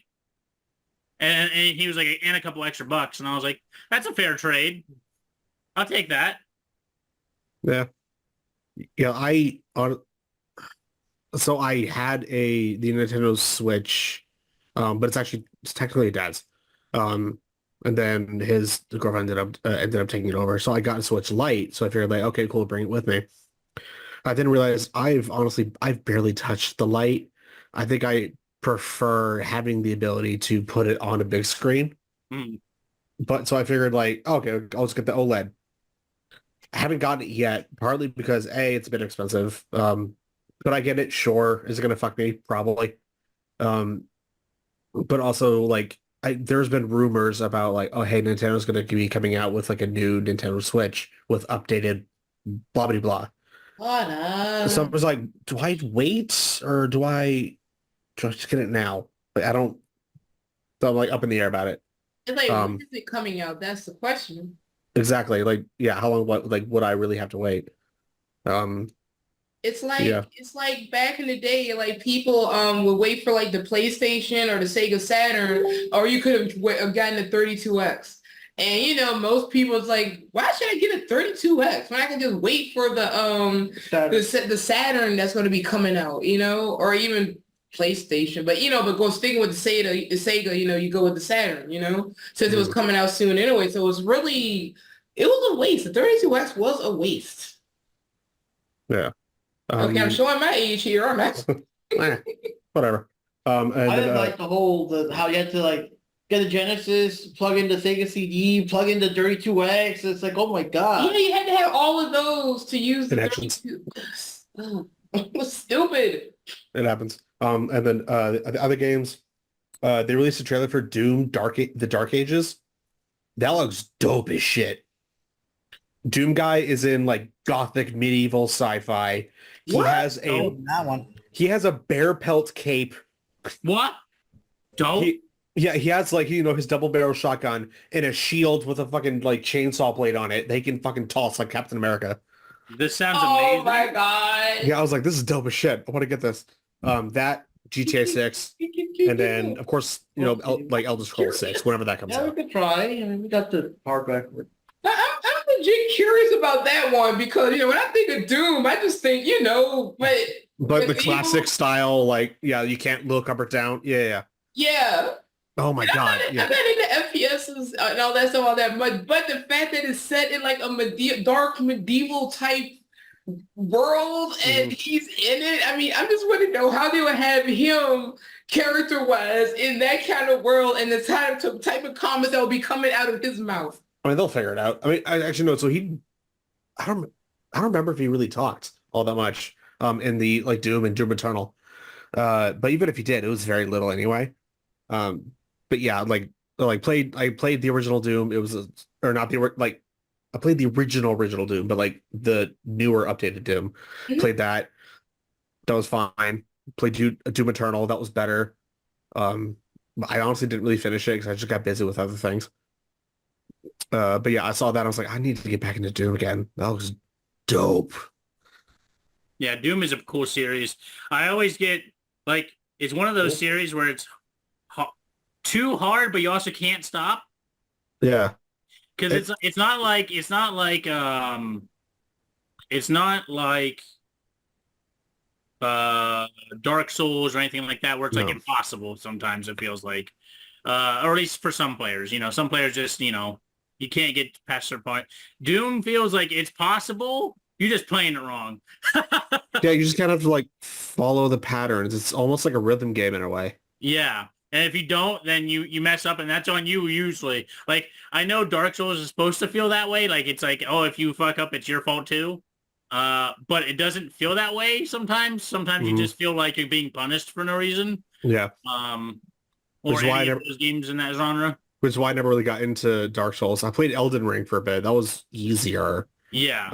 and he was like, "And a couple extra bucks," and I was like, "That's a fair trade. I'll take that." Yeah. Yeah, so I had the Nintendo Switch, but it's technically Dad's. And then the girlfriend ended up taking it over. So I got a Switch Lite. So I figured like, okay, cool, bring it with me. I didn't realize I've barely touched the Lite. I think I prefer having the ability to put it on a big screen. Mm. But so I figured like, okay, I'll just get the OLED. I haven't gotten it yet, partly because A, it's a bit expensive. But I get it, sure. Is it gonna fuck me? Probably. But also like there's been rumors about like, oh hey, Nintendo's gonna be coming out with like a new Nintendo Switch with updated blah blah blah. So I was like, do I wait or do I just get it now? Like I don't, so I'm like up in the air about it. It's like, Um, when is it coming out? That's the question. Exactly. Like, yeah, how long, would I really have to wait? It's like Yeah. it's like back in the day, like people would wait for like the PlayStation or the Sega Saturn, or you could have gotten a 32X. And most people it's like, why should I get a 32X when I can just wait for the Saturn that's going to be coming out, or even PlayStation. But go sticking with the Sega, you go with the Saturn, since it was coming out soon anyway. So it was a waste. The 32X was a waste. Yeah. Okay, I'm showing my age here. I'm actually Whatever. And I then, didn't like how you had to like get a Genesis, plug in the Sega CD, plug in the 32X. It's like, oh my god. you had to have all of those to use the Connections. 32. It was stupid. it happens. And then the other games, they released a trailer for Doom the Dark Ages. That looks dope as shit. Doom guy is in like gothic medieval sci-fi. He What? has a Oh. That one. he has a bear pelt cape. What? Dope. He has like his double barrel shotgun and a shield with a fucking like chainsaw blade on it. They can fucking toss like Captain America. This sounds Oh amazing. my god. Yeah, I was like, this is dope as shit. I want to get this. That GTA 6, and then of course like Elder Scrolls 6, whenever that comes Yeah, we out. could try. I mean, we got the hardback. I'm legit curious about that one because when I think of Doom, I just think But the medieval- classic style, like you can't look up or down. Yeah. Yeah. Oh my god. I'm Yeah. not into FPSs and all that stuff, all that much, but the fact that it's set in like a dark medieval type world and he's in it. I mean, I just want to know how they would have him character-wise in that kind of world and the type of comments that will be coming out of his mouth. I mean, they'll figure it out. I mean, I actually know. So I don't remember if he really talked all that much in the like Doom and Doom Eternal. But even if he did, it was very little anyway. But yeah, I played the original Doom. It was or not the like I played the original Doom, but like the newer updated Doom. Mhm. Played that. That was fine. Played Doom Eternal. That was better. I honestly didn't really finish it because I just got busy with other things. But yeah, I saw that. I was like, I need to get back into Doom again. That was dope. Yeah, Doom is a cool series. I always get like it's one of those series where it's too hard, but you also can't stop Yeah. because it's not like Dark Souls or anything like that where it's like No. impossible. Sometimes it feels like, or at least for some players. Some players just you can't get past their point. Doom feels like it's possible. You're just playing it wrong. Yeah, you just kind of have to like follow the patterns. It's almost like a rhythm game in a way. Yeah. And if you don't, then you mess up and that's on you usually. Like, I know Dark Souls is supposed to feel that way. Like, it's like, oh, if you fuck up, it's your fault too. But it doesn't feel that way sometimes. Sometimes you just feel like you're being punished for no reason. Yeah. Or Which is why any I of those games in that genre. Which is why I never really got into Dark Souls. I played Elden Ring for a bit. That was easier. Yeah.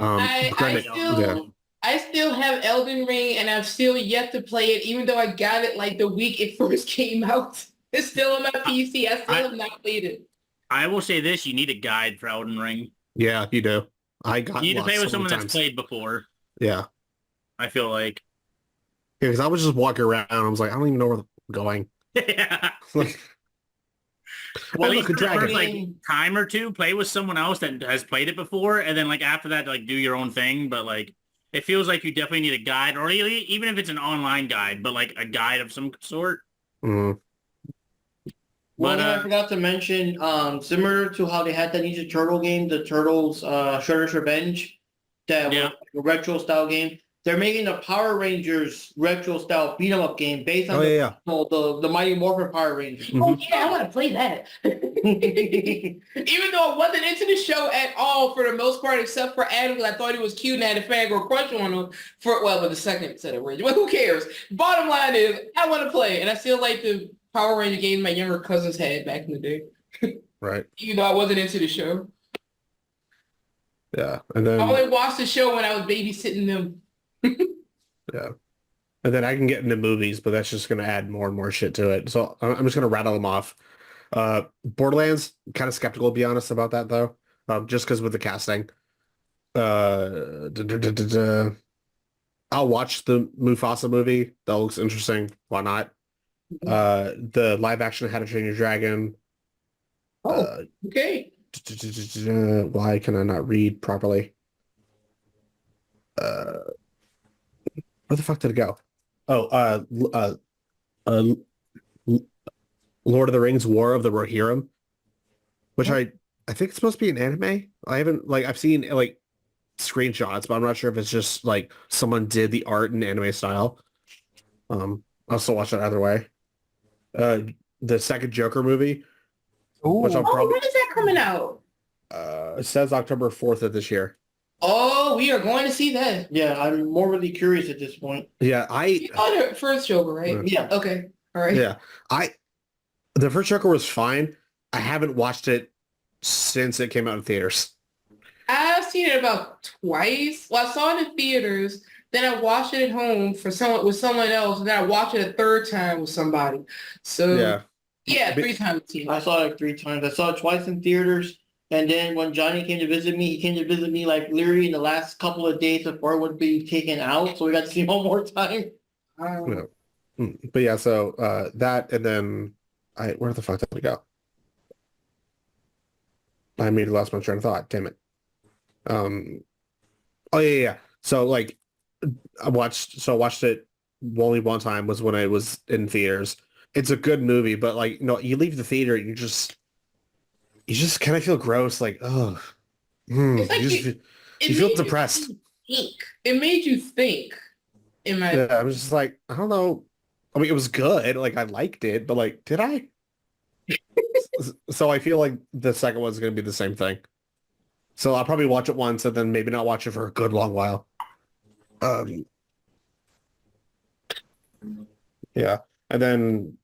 I still have Elden Ring and I've still yet to play it, even though I got it like the week it first came out. It's still on my PC. I still have not played it. I will say this, you need a guide for Elden Ring. Yeah, you do. I got You need to play with someone times. that's played before, Yeah. I feel like. Yeah, because I was just walking around. I was like, I don't even know where I'm going. Yeah. Like, Well, oh, at look, least a for the dragon. first like time or two, play with someone else that has played it before, and then like after that, like do your own thing. But like, it feels like you definitely need a guide, or even if it's an online guide, but like a guide of some sort. Mm. One But, thing I forgot to mention, similar to how they had that Ninja Turtle game, the Turtles Shredder's Revenge, that was a retro style game. They're making a Power Rangers retro style beat 'em up game based on the Mighty Morphin Power Rangers. Oh yeah, I want to play that. Even though I wasn't into the show at all for the most part, except for Adam, because I thought he was cute and I had a fangirl crush on him for the second set of Rangers. Well, who cares? Bottom line is, I want to play, and I still like the Power Ranger games my younger cousins had back in the day. Right. Even though I wasn't into the show. Yeah. And then I only watched the show when I was babysitting them. yeah. And then I can get into movies, but that's just going to add more and more shit to it. So I'm just going to rattle them off. Borderlands, kind of skeptical, to be honest, about that, though. Just because with the casting. I'll watch the Mufasa movie. That looks interesting. Why not? The live action How to Train Your Dragon. Okay. Why can I not read properly? Where the fuck did it go? Lord of the Rings War of the Rohirrim, which I think it's supposed to be an anime. I've seen like screenshots, but I'm not sure if it's just like someone did the art in anime style. I'll still watch it either way. The second Joker movie, which I'll probably when is that coming out? it says October 4th of this year. Oh, we are going to see that. Yeah, I'm more really curious at this point. Yeah, The first Joker, right? Yeah. Okay. All right. Yeah, the first Joker was fine. I haven't watched it since it came out in theaters. I've seen it about twice. Well, I saw it in theaters, then I watched it at home with someone else, and then I watched it a third time with somebody. So Yeah. yeah, But- 3 times. I've seen I it. saw it like 3 times. I saw it twice in theaters. And then when Johnny came to visit me, he came to visit me like literally in the last couple of days before it would be taken out. So we got to see it one more time. Yeah. But yeah, so that and then where the fuck did we go? I immediately lost my train of thought. Damn it. Oh yeah. So like I watched it only one time was when it was in theaters. It's a good movie, but like you leave the theater, you just kind of feel gross, like oh, It's like you feel depressed. It made you think. In my Yeah, I was just like, I don't know. I mean, it was good. Like I liked it, but like, did I? So I feel like the second one's going to be the same thing. So I'll probably watch it once and then maybe not watch it for a good long while. Yeah. And then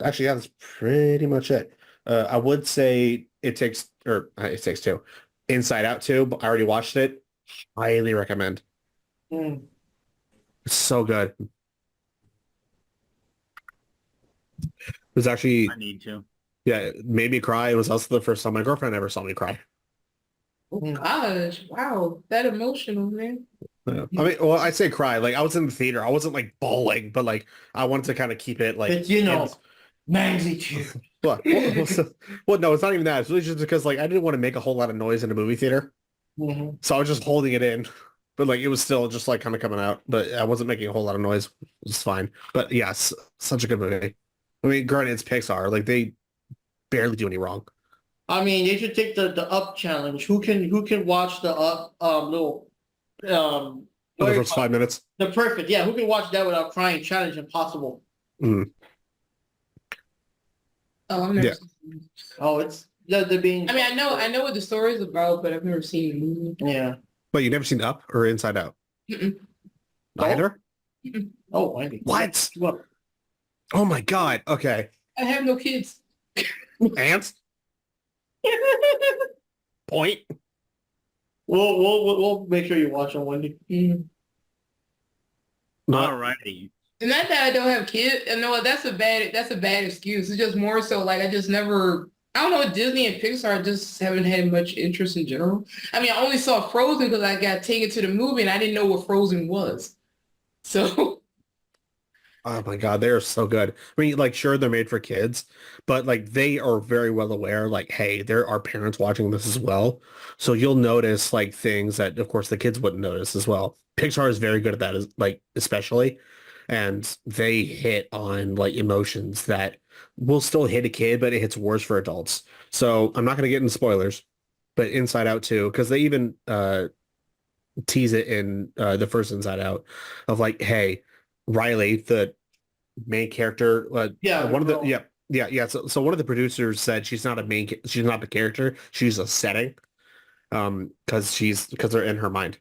actually, yeah, that's pretty much it. I would say It Takes Two. Inside Out 2, but I already watched it. Highly recommend. Mm. It's so good. It was actually, I need to. yeah, it made me cry. It was also the first time my girlfriend ever saw me cry. Oh gosh, wow, that emotional, man. Yeah. I mean, well, I say cry. Like I was in the theater. I wasn't like bawling, but like I wanted to kind of keep it like. But you know, manly tears. What? Well, no, it's not even that. It's really just because like I didn't want to make a whole lot of noise in a movie theater, Mhm. so I was just holding it in. But like it was still just like kind of coming out. But I wasn't making a whole lot of noise. It was fine. But yes, such a good movie. I mean, granted, it's Pixar. Like they barely do any wrong. I mean, they should take the up challenge. Who can watch the up little For the first 5 minutes. the perfect, yeah, who can watch that without crying? Challenge impossible. Mm. Oh, I've never Yeah. seen it. Oh, it's they're being I mean, I know what the story is about, but I've never seen the movie. yeah. But you never seen Up or Inside Out? Mm-mm. Neither? Oh, Wendy. What? What? Oh my God. Okay. I have no kids. Ants? Point. We'll make sure you watch on Wendy. Mm. Not, Alrighty. And not that I don't have kids. And no, that's a bad excuse. It's just more so like I just never. I don't know. Disney and Pixar just haven't had much interest in general. I mean, I only saw Frozen because I got taken to the movie and I didn't know what Frozen was. So oh my God, they're so good. I mean, like, sure, they're made for kids, but like they are very well aware, like, hey, there are parents watching this as well. So you'll notice like things that, of course, the kids wouldn't notice as well. Pixar is very good at that, like, especially. And they hit on like emotions that will still hit a kid, but it hits worse for adults. So I'm not going to get into spoilers, but Inside Out too, because they even tease it in the first Inside Out of like, hey, Riley, the main character, Yeah, one of the girl. yeah. So one of the producers said she's not she's not the character, she's a setting, because they're in her mind.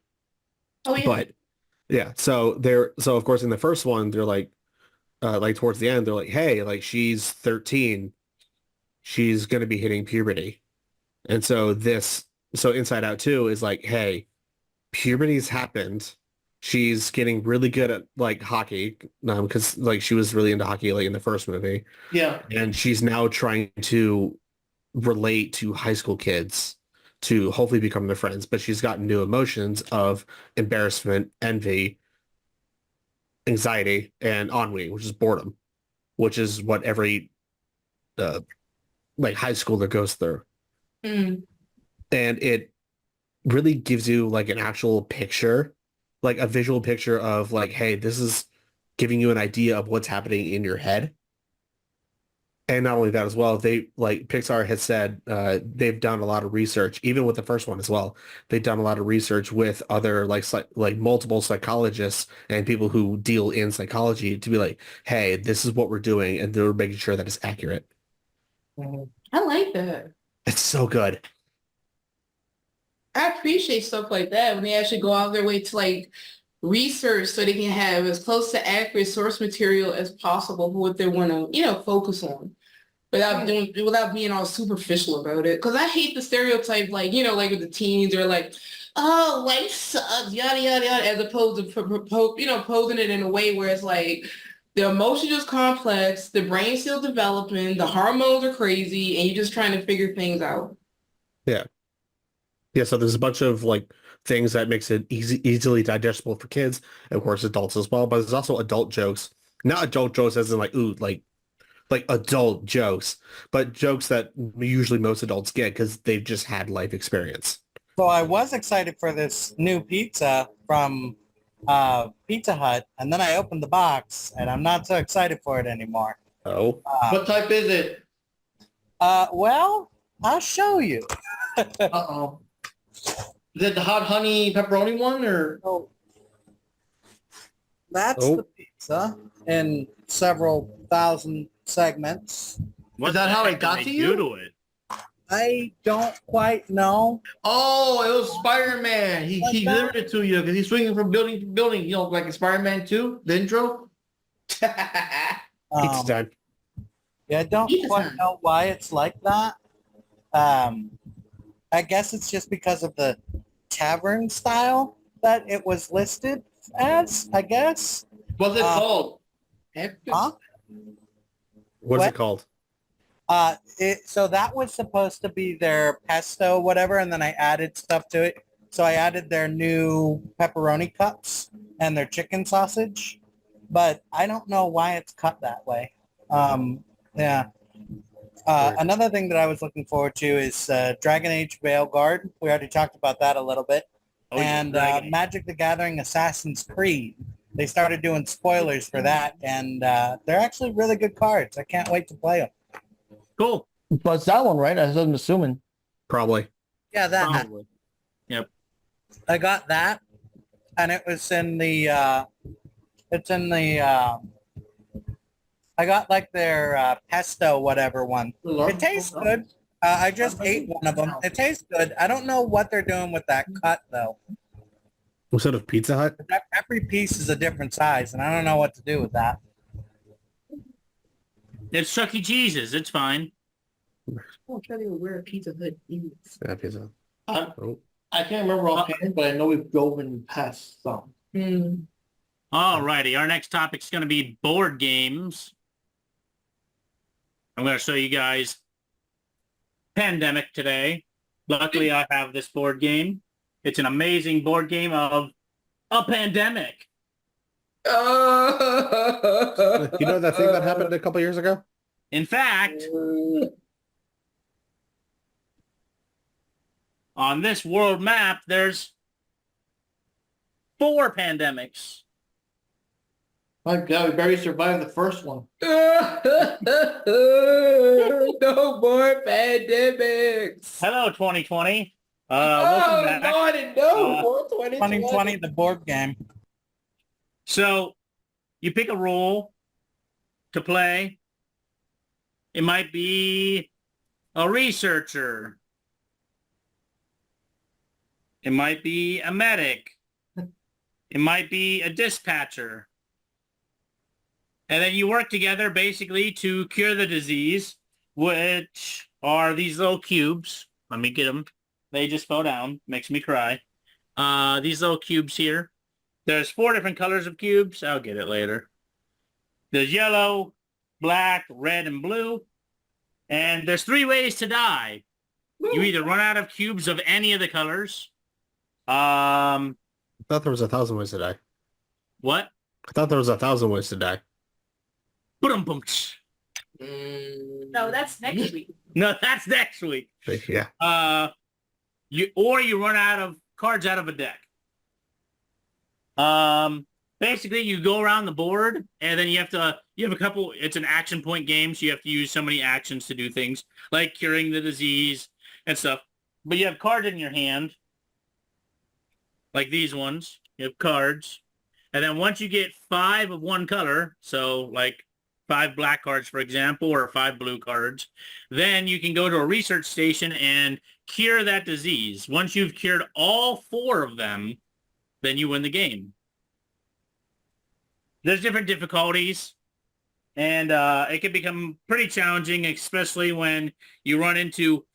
oh yeah. But yeah, so of course in the first one they're like towards the end they're like, hey, like she's 13, she's gonna be hitting puberty, and so Inside Out 2 is like, hey, puberty's happened. She's getting really good at like hockey, because like she was really into hockey like in the first movie, Yeah. and she's now trying to relate to high school kids to hopefully become their friends, but she's got new emotions of embarrassment, envy, anxiety, and ennui, which is boredom, which is what every like high schooler goes through. Mm. And it really gives you like an actual picture, like a visual picture of like, hey, this is giving you an idea of what's happening in your head. And not only that as well, they like Pixar has said they've done a lot of research, even with the first one as well. They've done a lot of research with other like multiple psychologists and people who deal in psychology to be like, hey, this is what we're doing, and they're making sure that it's accurate. Mhm. I like that. It's so good. I appreciate stuff like that when they actually go out of their way to like research so they can have as close to accurate source material as possible for what they want to, focus on. without being all superficial about it. Because I hate the stereotype, like, like with the teens, or like, oh, life sucks, yada yada yada, as opposed to posing it in a way where it's like the emotion is complex, the brain's still developing, the hormones are crazy, and you're just trying to figure things out. Yeah. Yeah, so there's a bunch of like things that makes it easily digestible for kids, and of course adults as well, but there's also adult jokes. Not adult jokes as in like, ooh, like adult jokes, but jokes that usually most adults get because they've just had life experience. So I was excited for this new pizza from Pizza Hut, and then I opened the box, and I'm not so excited for it anymore. Oh. What type is it? Well, I'll show you. Uh-oh. Is it the hot honey pepperoni one or? So that's the pizza in several thousand segments. What Is that the how heck it got did to they you? do to it? I don't quite know. Oh, it was Spider-Man. He delivered it to you because he's swinging from building to building, like in Spider-Man 2, the intro. Pizza time. Yeah, I don't Pizza quite time. know why it's like that. I guess it's just because of the tavern style that it was listed as, I guess. What's it called? Huh? What is What? it called? So that was supposed to be their pesto, whatever, and then I added stuff to it. So I added their new pepperoni cups and their chicken sausage, but I don't know why it's cut that way. Yeah. Another thing that I was looking forward to is Dragon Age Veilguard. We already talked about that a little bit. Oh, yeah, And Dragon Age. Magic the Gathering Assassin's Creed. They started doing spoilers for that, and they're actually really good cards. I can't wait to play them. Cool. But it's that one, right? I'm assuming. Probably. Yeah, that. Probably. Yep. I got that, and it was in the. It's in the. I got like their pesto whatever one. It tastes good. I just ate one of them. It tastes good. I don't know what they're doing with that cut though. Instead of Pizza Hut? Every piece is a different size, and I don't know what to do with that. It's Chuck E. Cheese's. It's fine. I'll tell you where Pizza Hut is. Yeah, Pizza I, Oh. I can't remember offhand, but I know we've driven past some. Alrighty. Our next topic's going to be board games. I'm going to show you guys Pandemic today. Luckily, I have this board game. It's an amazing board game of a pandemic. You know that thing that happened a couple years ago? In fact, on this world map, there's 4 pandemics. My God, we barely survived the first one. No more pandemics. Hello, 2020. Welcome back. Lord, and no more 2020, the board game. So you pick a role to play. It might be a researcher. It might be a medic. It might be a dispatcher. And then you work together basically to cure the disease, which are these little cubes. Let me get them. They just fell down. Makes me cry. These little cubes here. There's 4 different colors of cubes. I'll get it later. There's yellow, black, red, and blue. And there's 3 ways to die. You either run out of cubes of any of the colors. I thought there was 1,000 ways to die. What? I thought there was 1,000 ways to die. Boom. No, that's next week. No, that's next week. Yeah. You run out of cards out of a deck. Basically you go around the board and then you have a couple, it's an action point game, so you have to use so many actions to do things like curing the disease and stuff. But you have cards in your hand, like these ones. You have cards. And then once you get 5 of one color, so like 5 black cards, for example, or 5 blue cards, then you can go to a research station and cure that disease. Once you've cured all 4 of them, then you win the game. There's different difficulties, And it can become pretty challenging, especially when you run into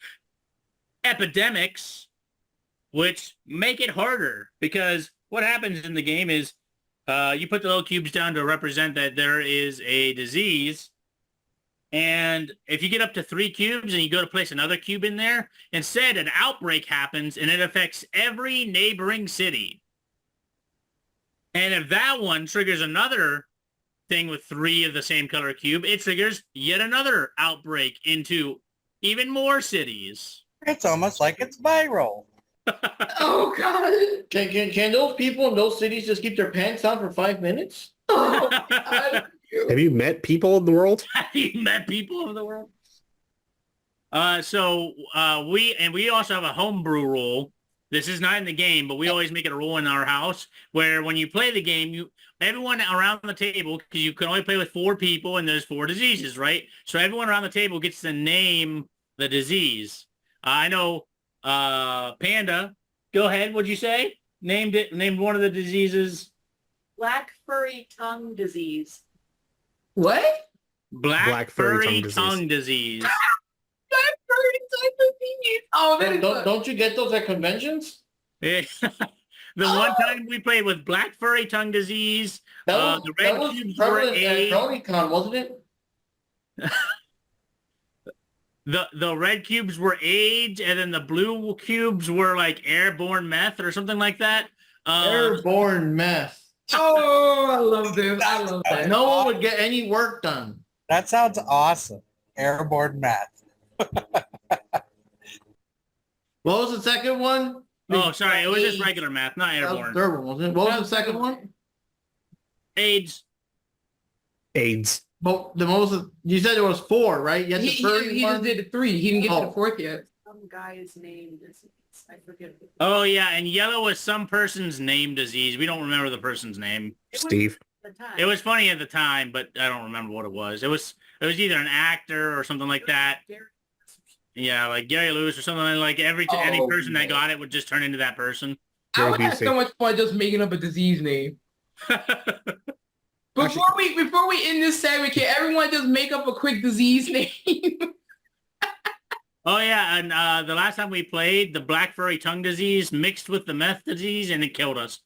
epidemics, which make it harder. Because what happens in the game is you put the little cubes down to represent that there is a disease. And if you get up to 3 cubes and you go to place another cube in there, instead an outbreak happens and it affects every neighboring city. And if that one triggers another thing with 3 of the same color cube, it triggers yet another outbreak into even more cities. It's almost like it's viral. Oh God. Can those people in those cities just keep their pants down for 5 minutes? Oh God. Have you met people in the world? Have you met people of the world? So we also have a homebrew rule. This is not in the game, but we always make it a rule in our house where when you play the game, everyone around the table, because you can only play with 4 people and there's 4 diseases, right? So everyone around the table gets to name the disease. I know Panda, go ahead. What'd you say? Named one of the diseases. Black furry tongue disease. What? Black furry tongue disease. Black furry tongue disease. Oh, that is Don't you get those at conventions? The one time we played with black furry tongue disease, That the red was cubes were prevalent at aged. BronyCon, wasn't it? The red cubes were age, and then the blue cubes were like airborne meth or something like that. Airborne meth. Oh, I love this. I love that. No one would get any work done. That sounds awesome. Airborne math. What was the second one? Oh, sorry, it was just regular meth, not That was the airborne. third one, wasn't it? What was the second one? AIDS. AIDS. But the most you said there was 4, right? You had the He third just one. did the 3. He didn't get to Oh. the 4th yet. Some guy's name is, I forget. Oh yeah, and yellow was some person's name disease. We don't remember the person's name. Steve. The time. It was funny at the time, but I don't remember what it was. It was either an actor or something like that. Yeah, like Gary Lewis or something like any Oh, person that man. got it would just turn into that person. I would have Busey. so much fun just making up a disease name. Before we end this segment, can everyone just make up a quick disease name? Oh yeah, and the last time we played, the black furry tongue disease mixed with the meth disease, and it killed us.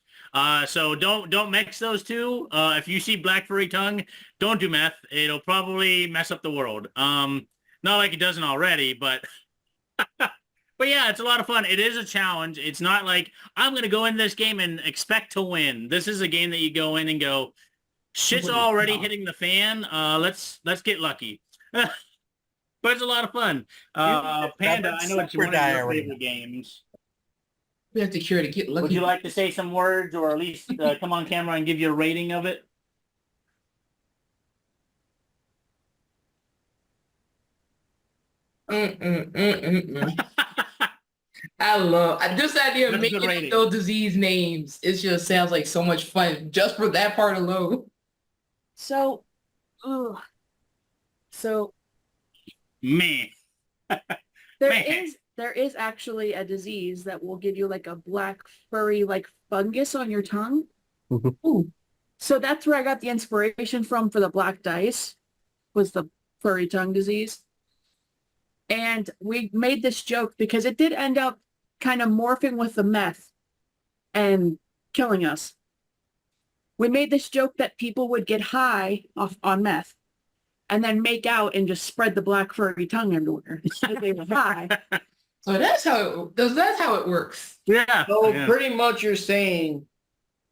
So don't mix those two. If you see black furry tongue, don't do meth. It'll probably mess up the world. Not like it doesn't already, but but yeah, it's a lot of fun. It is a challenge. It's not like I'm gonna go in this game and expect to win. This is a game that you go in and go, shit's already hitting the fan. Let's get lucky. But it's a lot of fun. Panda, I know it's one of your favorite games. We have to cure to get lucky. Would you like to say some words or at least come on camera and give you a rating of it? I love this idea of That's a good making rating. up those disease names. It just sounds like so much fun just for that part alone. So, ugh. So Man. Man. there is actually a disease that will give you like a black furry like fungus on your tongue. Mhm. Ooh. So that's where I got the inspiration from for the black dice, was the furry tongue disease. And we made this joke because it did end up kind of morphing with the meth and killing us. We made this joke that people would get high on meth and then make out and just spread the black furry tongue everywhere because they were high. So that's how it works. Yeah. So Yeah. pretty much you're saying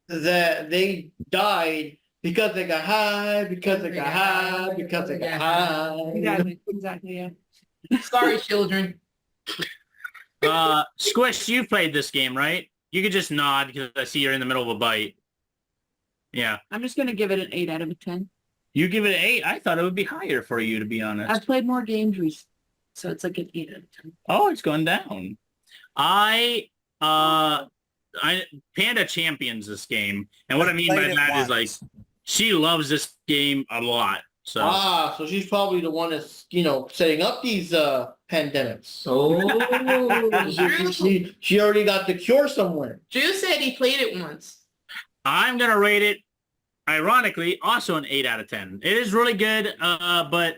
that they died because they got high, because they got high, because they got high. Exactly, yeah. Sorry, children. Squish, you played this game, right? You could just nod because I see you're in the middle of a bite. Yeah. I'm just going to give it an 8 out of 10. You give it an 8. I thought it would be higher for you, to be honest. I've played more games recently, so it's like an 8 out of 10. Oh, it's gone down. Panda champions this game. And what I mean by Played it that is like, once. she loves this game a lot. So So she's probably the one that's, setting up these pandemics. Oh, She already got the cure somewhere. Drew said he played it once. I'm going to rate it ironically, also an 8 out of 10. It is really good, but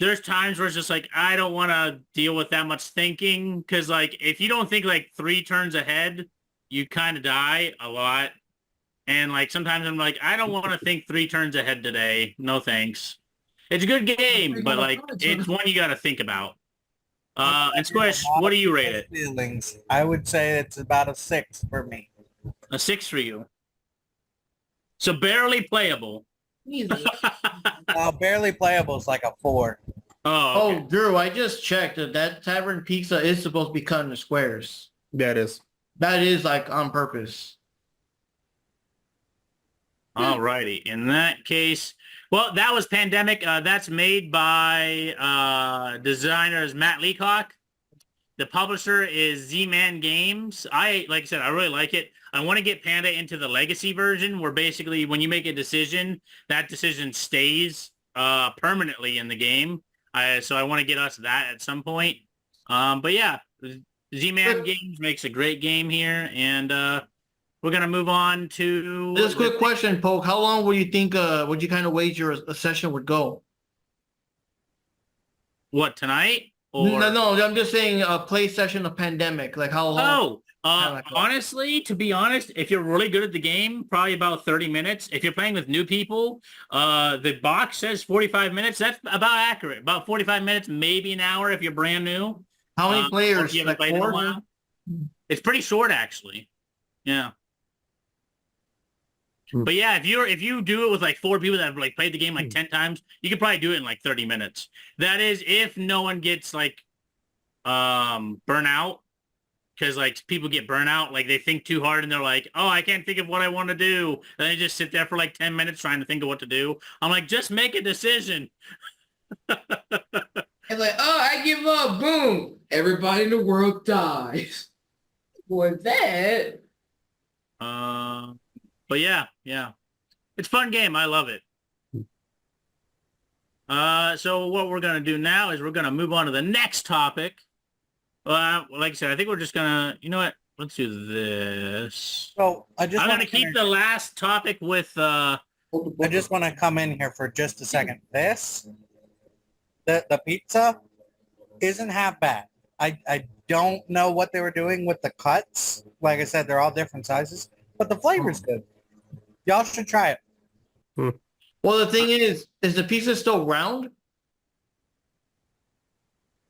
there's times where it's just like, I don't want to deal with that much thinking, because like, if you don't think like 3 turns ahead, you kind of die a lot. And like, sometimes I'm like, I don't want to think 3 turns ahead today. No thanks. It's a good game, but like, it's one you got to think about. And Squish, what do you rate it? Feelings. I would say it's about a 6 for me. A 6 for you. So barely playable. Easy. Barely playable is like a 4. Oh, okay. Oh, Drew, I just checked that tavern pizza is supposed to be cut into squares. Yeah, it is. That is like on purpose. Alrighty. In that case, well, that was Pandemic. That's made by designers Matt Leacock. The publisher is Z-Man Games. Like I said, I really like it. I want to get Panda into the legacy version, where basically when you make a decision, that decision stays permanently in the game. So I want to get us that at some point. But yeah, Z-Man Games makes a great game here, and we're gonna move on to Just a quick question, Poke. How long would you think? Would you kind of wager a session would go? what, tonight? Or No, I'm just saying a play session of Pandemic. Like how long? Honestly, to be honest, if you're really good at the game, probably about 30 minutes. If you're playing with new people, the box says 45 minutes. That's about accurate. About 45 minutes, maybe an hour if you're brand new. How many Or players? if you haven't Like played in a 4? while. It's pretty short, actually. Yeah. But yeah, if you do it with like 4 people that have like played the game like 10 times, you could probably do it in like 30 minutes. That is if no one gets like burnt out. Because like people get burnt out, like they think too hard and they're like, oh, I can't think of what I want to do. And they just sit there for like 10 minutes trying to think of what to do. I'm like, just make a decision. It's like, oh, I give up. Boom. Everybody in the world dies. For that. But yeah. It's a fun game. I love it. So what we're going to do now is we're going to move on to the next topic. Like I said, I think we're just going to, you know what? Let's do this. So I'm going to keep the last topic with... I just want to come in here for just a second. The pizza isn't half bad. I don't know what they were doing with the cuts. Like I said, they're all different sizes, but the flavor's good. Y'all should try it. Well, the thing is the pizza still round?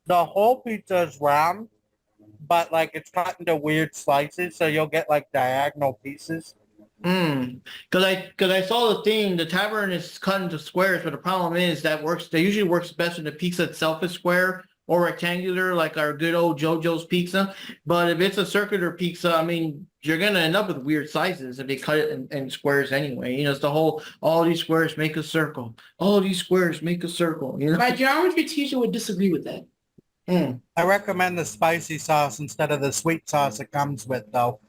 The whole pizza is round, but like it's cut into weird slices, so you'll get like diagonal pieces. Because I saw the thing. The tavern is cut into squares, but the problem is that usually works best when the pizza itself is square or rectangular, like our good old JoJo's pizza. But if it's a circular pizza, I mean, you're gonna end up with weird sizes if they cut it in squares anyway. You know, it's the whole all these squares make a circle. All these squares make a circle. You know, My geometry teacher would disagree with that. I recommend the spicy sauce instead of the sweet sauce it comes with, though.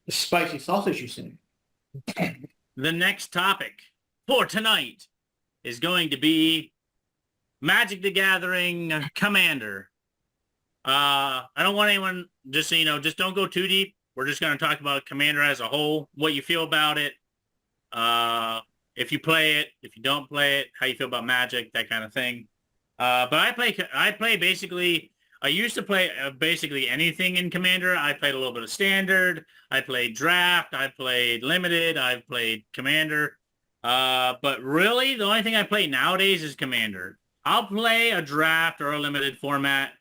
Spicy sausage, you say? The next topic for tonight is going to be Magic the Gathering Commander. I don't want anyone, just so you know, just don't go too deep. We're just going to talk about Commander as a whole, what you feel about it, if you play it, if you don't play it, how you feel about Magic, that kind of thing. But I play basically, I used to play basically anything in Commander. I played a little bit of Standard. I played Draft. I played Limited. I've played Commander. But really, the only thing I play nowadays is Commander. I'll play a Draft or a Limited format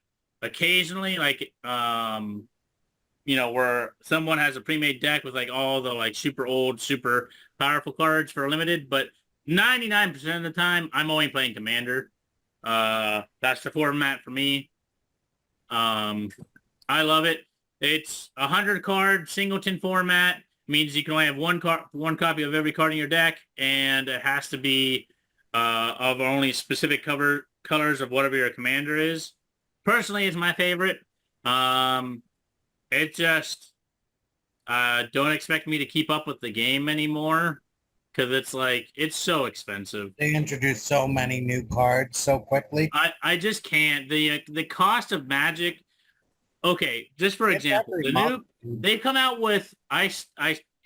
occasionally, like, you know, where someone has a pre-made deck with like all the like super old, super powerful cards for Limited. But 99% of the time, I'm only playing Commander. That's the format for me. I love it. It's 100 card singleton format. Means you can only have one copy of every card in your deck, and it has to be of only specific colors of whatever your commander is. Personally, it's my favorite. It just don't expect me to keep up with the game anymore. Because it's like, it's so expensive. They introduced so many new cards so quickly. I just can't. The cost of Magic. Okay, just for example, they've come out with. I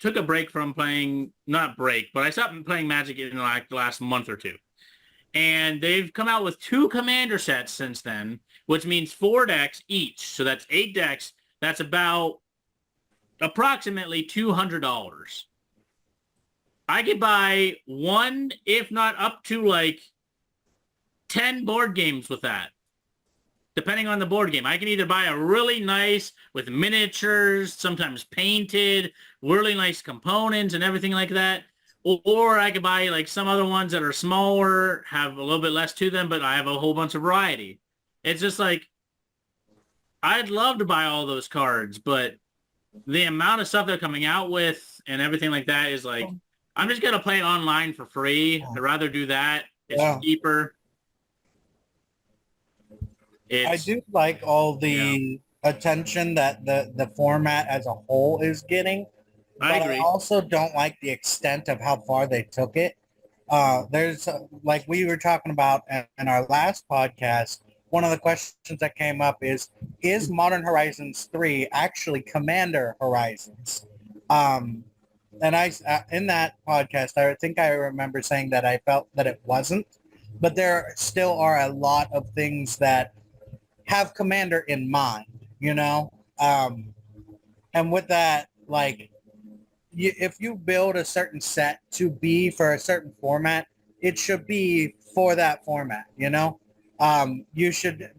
took a break from playing, not break, but I stopped playing Magic in like the last month or two. And they've come out with 2 commander sets since then, which means 4 decks each. So that's 8 decks. That's about approximately $200. I could buy 1, if not up to like 10 board games with that, depending on the board game. I can either buy a really nice with miniatures, sometimes painted, really nice components and everything like that. Or I could buy like some other ones that are smaller, have a little bit less to them, but I have a whole bunch of variety. It's just like, I'd love to buy all those cards, but the amount of stuff they're coming out with and everything like that is like, I'm just going to play it online for free. I'd rather do that. It's cheaper. I do like all the attention that the format as a whole is getting. I agree. I also don't like the extent of how far they took it. There's like we were talking about in our last podcast, one of the questions that came up is Modern Horizons 3 actually Commander Horizons? And I in that podcast, I think I remember saying that I felt that it wasn't, but there still are a lot of things that have Commander in mind, you know? And with that, like, if you build a certain set to be for a certain format, it should be for that format, you know? You should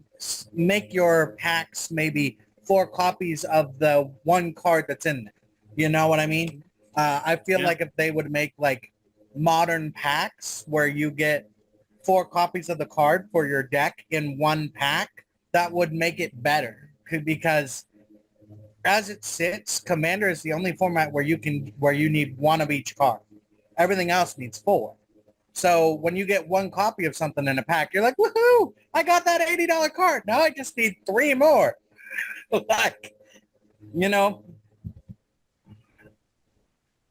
make your packs maybe 4 copies of the one card that's in there. You know what I mean? I feel like if they would make like modern packs where you get 4 copies of the card for your deck in one pack, that would make it better, because as it sits, Commander is the only format where you need 1 of each card. Everything else needs 4. So when you get 1 copy of something in a pack, you're like, woohoo, I got that $80 card. Now I just need 3 more. Like, you know.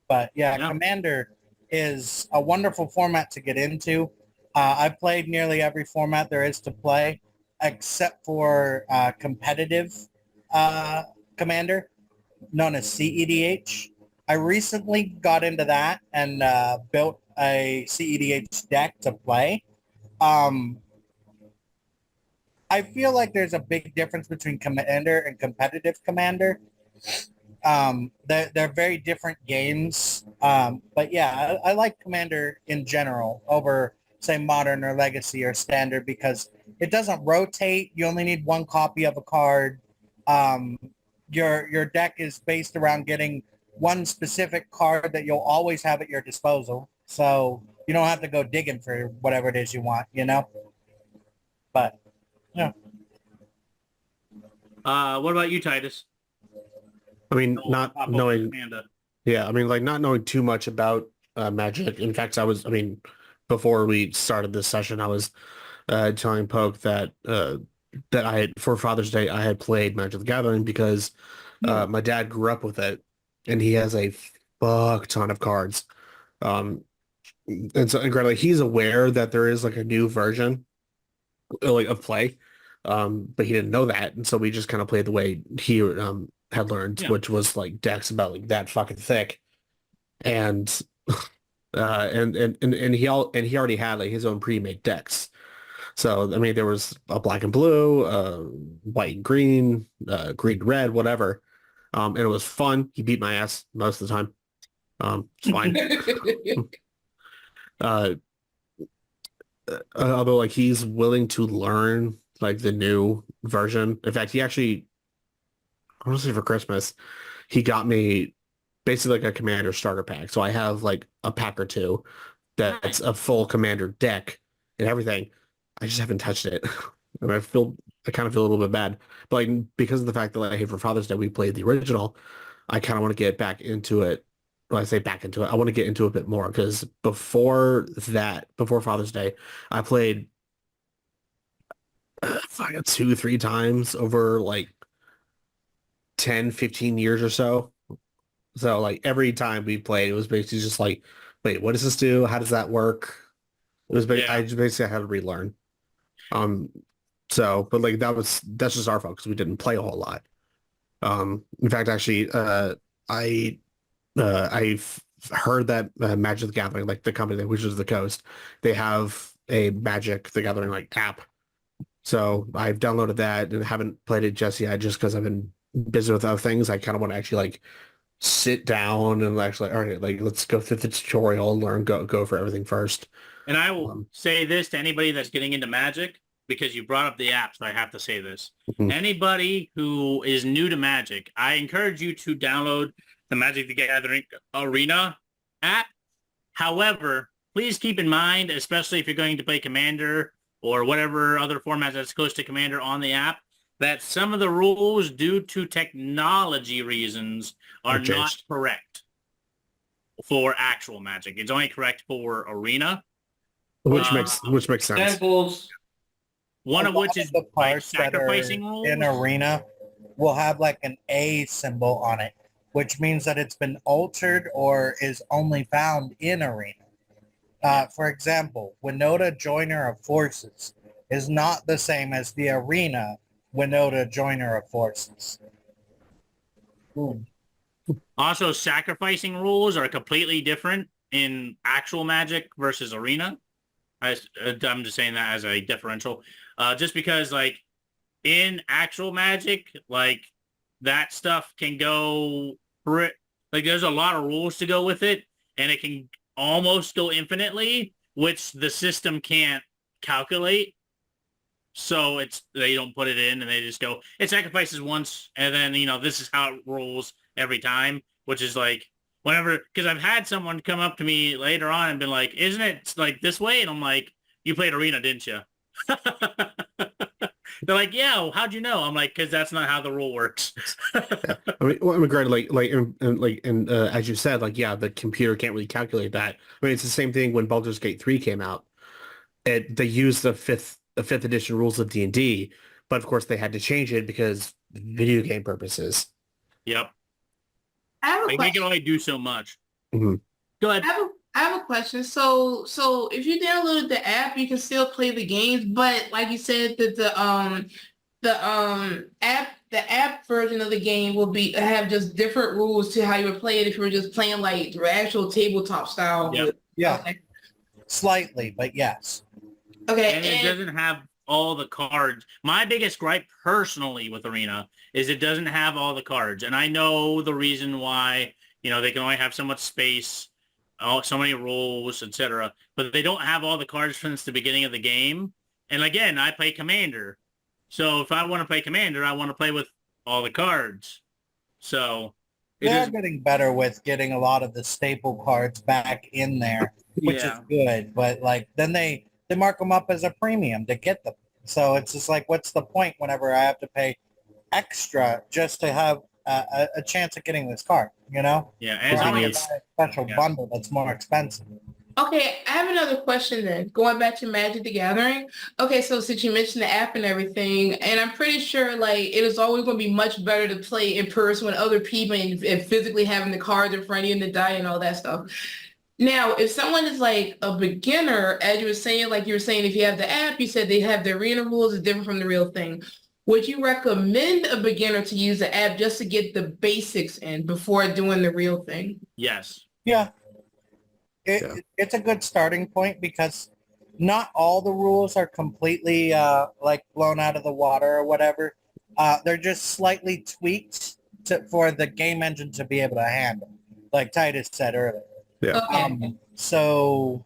But yeah, Commander is a wonderful format to get into. I've played nearly every format there is to play, except for competitive Commander, known as CEDH. I recently got into that and built a CEDH deck to play. I feel like there's a big difference between Commander and competitive Commander. They're very different games. But yeah, I like Commander in general over, say, Modern or Legacy or Standard, because it doesn't rotate. You only need 1 copy of a card. Your deck is based around getting 1 specific card that you'll always have at your disposal. So you don't have to go digging for whatever it is you want, you know? But, yeah. What about you, Titus? I mean, not knowing, Amanda. yeah, I mean, like not knowing too much about Magic. In fact, before we started this session, I was telling Poke that that I had, for Father's Day, I had played Magic the Gathering because my dad grew up with it, and he has a fuck ton of cards. And so, granted, he's aware that there is like a new version like of play, but he didn't know that, and so we just kind of played the way he had learned, which was like decks about like that fucking thick, and and he already had like his own pre-made decks. So I mean, there was a black and blue, white and green, green and red, whatever, and it was fun. He beat my ass most of the time. It's fine. Although like he's willing to learn like the new version. In fact, he actually, I want to say for Christmas, he got me basically like a Commander starter pack. So I have like a pack or 2 that's a full Commander deck and everything. I just haven't touched it. And I kind of feel a little bit bad. But like because of the fact that like, hey, for Father's Day we played the original, I kind of want to get back into it. When I say back into it, I want to get into it a bit more, because before Father's Day, I played 2-3 times over like 10, 15 years or so. So like every time we played, it was basically just like, wait, what does this do? How does that work? It was I just basically had to relearn. So, but like that's just our fault because we didn't play a whole lot. In fact, actually, I've heard that Magic the Gathering, like the company that Wizards of the Coast, they have a Magic the Gathering like app. So I've downloaded that and haven't played it just yet, just because I've been busy with other things. I kind of want to actually like sit down and actually, all right, like let's go through the tutorial and learn, go for everything first. And I will say this to anybody that's getting into Magic, because you brought up the app, so I have to say this. Mhm. Anybody who is new to Magic, I encourage you to download the Magic the Gathering Arena app. However, please keep in mind, especially if you're going to play Commander or whatever other format that's close to Commander on the app, that some of the rules, due to technology reasons, are Changed. not correct for actual Magic. It's only correct for Arena. Which makes sense. Examples. One A of lot which is the like cards that are sacrificing rules. in Arena will have like an A symbol on it, which means that it's been altered or is only found in Arena. For example, Winota Joiner of Forces is not the same as the Arena Winota Joiner of Forces. Also, sacrificing rules are completely different in actual Magic versus Arena. I'm just saying that as a differential. Just because, like, in actual Magic, like, that stuff can go... Like, there's a lot of rules to go with it, and it can almost go infinitely, which the system can't calculate. So they don't put it in, and they just go, it sacrifices once, and then, this is how it rolls every time, which is like, whenever, because I've had someone come up to me later on and been like, isn't it like this way? And I'm like, you played Arena, didn't you? They're like, yeah, well, how'd you know? I'm like, because that's not how the rule works. Yeah. I mean, granted, and as you said, like, yeah, the computer can't really calculate that. I mean, it's the same thing when Baldur's Gate 3 came out. They used the fifth edition rules of D&D, but of course they had to change it because video game purposes. Yep. I have a Like, they question. can only do so much. Mhm. Go ahead. I have a question. So if you downloaded the app, you can still play the games, but like you said, that the app version of the game will have just different rules to how you would play it if you were just playing like the actual tabletop style. Yep. Yeah, Okay. slightly, but yes. Okay. And it doesn't have all the cards. My biggest gripe personally with Arena is it doesn't have all the cards. And I know the reason why, they can only have so much space, so many rules, etc. But they don't have all the cards since the beginning of the game. And again, I play Commander. So if I want to play Commander, I want to play with all the cards. So They're getting better with getting a lot of the staple cards back in there, which is good. But like then they mark them up as a premium to get them. So it's just like, what's the point whenever I have to pay extra just to have a chance at getting this card, Yeah, Or I need to buy a special bundle that's more expensive. Okay, I have another question then. Going back to Magic the Gathering. Okay, so since you mentioned the app and everything, and I'm pretty sure like it is always going to be much better to play in person with other people and physically having the cards in front of you and the die and all that stuff. Now, if someone is like a beginner, as you were saying, like you were saying, if you have the app, you said they have the arena rules, it's different from the real thing. Would you recommend a beginner to use the app just to get the basics in before doing the real thing? Yes. Yeah. It's a good starting point because not all the rules are completely like blown out of the water or whatever. They're just slightly tweaked for the game engine to be able to handle, like Titus said earlier. Yeah. Okay. So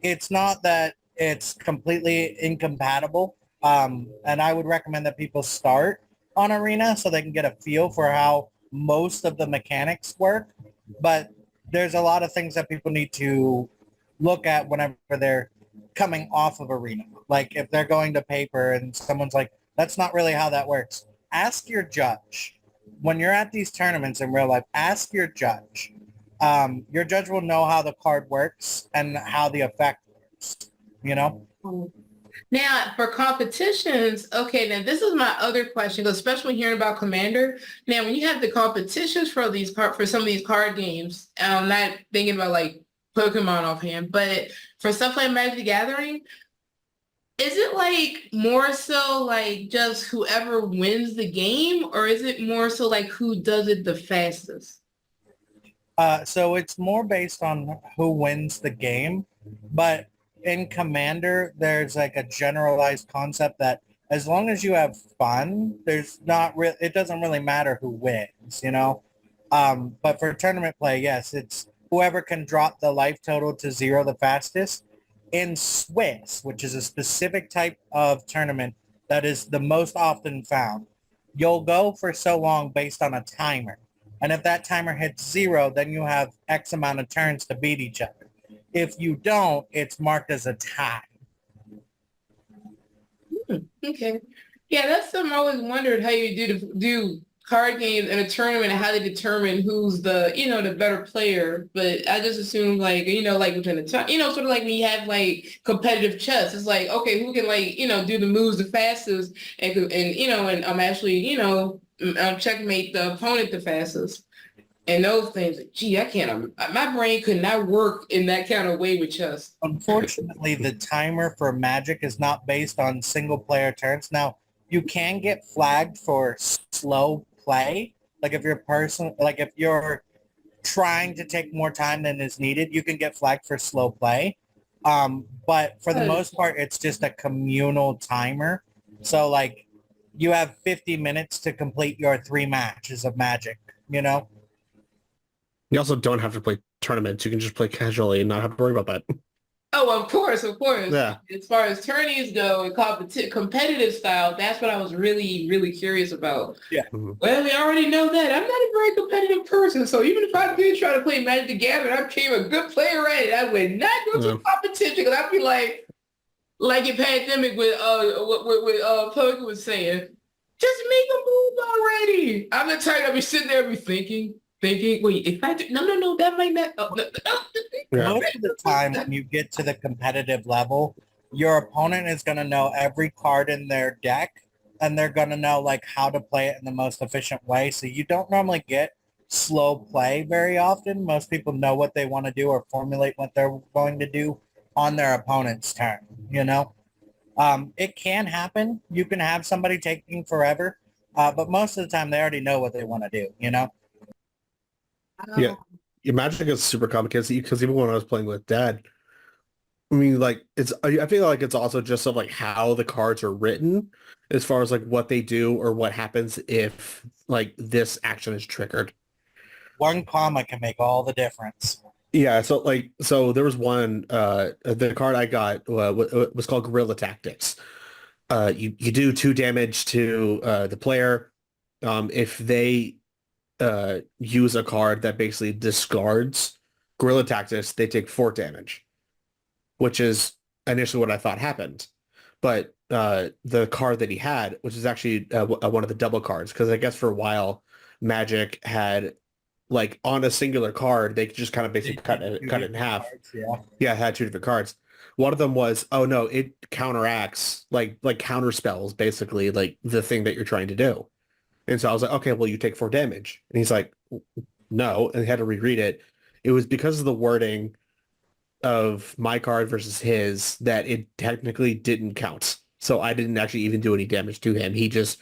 it's not that it's completely incompatible. And I would recommend that people start on Arena so they can get a feel for how most of the mechanics work. But there's a lot of things that people need to look at whenever they're coming off of Arena. Like if they're going to paper and someone's like, that's not really how that works. Ask your judge. When you're at these tournaments in real life, ask your judge. Your judge will know how the card works and how the effect works, Now, for competitions, okay, now this is my other question, especially hearing about Commander. Now, when you have the competitions for some of these card games, I'm not thinking about like Pokemon offhand, but for stuff like Magic the Gathering, is it like more so like just whoever wins the game, or is it more so like who does it the fastest? So it's more based on who wins the game, but in Commander, there's like a generalized concept that as long as you have fun, there's not real. It doesn't really matter who wins, you know. But for tournament play, yes, it's whoever can drop the life total to 0 the fastest. In Swiss, which is a specific type of tournament that is the most often found, you'll go for so long based on a timer. And if that timer hits 0, then you have X amount of turns to beat each other. If you don't, it's marked as a tie. Okay. Yeah, that's something I always wondered how you do card games in a tournament and how they determine who's the, the better player. But I just assumed like, like within the time, sort of like when you have like competitive chess, it's like, okay, who can like, do the moves the fastest and I'm actually, checkmate the opponent the fastest. And those things, gee, I can't, my brain could not work in that kind of way with chess. Unfortunately, the timer for Magic is not based on single player turns. Now, you can get flagged for slow play. Like if you're trying to take more time than is needed, you can get flagged for slow play. But for the most part, it's just a communal timer. So like you have 50 minutes to complete your 3 matches of Magic, you know? You also don't have to play tournaments. You can just play casually and not have to worry about that. Oh, of course, of course. Yeah. As far as tourneys go and competitive style, that's what I was really, really curious about. Yeah. Mhm. Well, we already know that. I'm not a very competitive person, so even if I did try to play Magic the Gathering, I became a good player at it. I would not go to competition because I'd be like in Pandemic with what Pug was saying, just make a move already. I'm the type I'll be sitting there and be thinking, wait, if I do, no, that might not. Yeah. Most of the time when you get to the competitive level, your opponent is going to know every card in their deck and they're going to know like how to play it in the most efficient way. So you don't normally get slow play very often. Most people know what they want to do or formulate what they're going to do on their opponent's turn, you know? It can happen. You can have somebody taking forever, but most of the time they already know what they want to do, you know? Yeah. Your Magic is super complicated because even when I was playing with Dad, I mean, like I feel like it's also just of like how the cards are written as far as like what they do or what happens if like this action is triggered. One comma can make all the difference. Yeah, so there was one the card I got was called Guerrilla Tactics. You do 2 damage to the player if they use a card that basically discards Guerrilla Tactics, they take 4 damage, which is initially what I thought happened. But the card that he had, which is actually one of the double cards, because I guess for a while Magic had like on a singular card, they could just kind of basically cut it in half. Cards, yeah. Yeah, it had 2 different cards. One of them was, oh no, it counteracts like counter spells basically like the thing that you're trying to do. And so I was like, okay, well, you take 4 damage. And he's like, no, and he had to reread it. It was because of the wording of my card versus his that it technically didn't count. So I didn't actually even do any damage to him. He just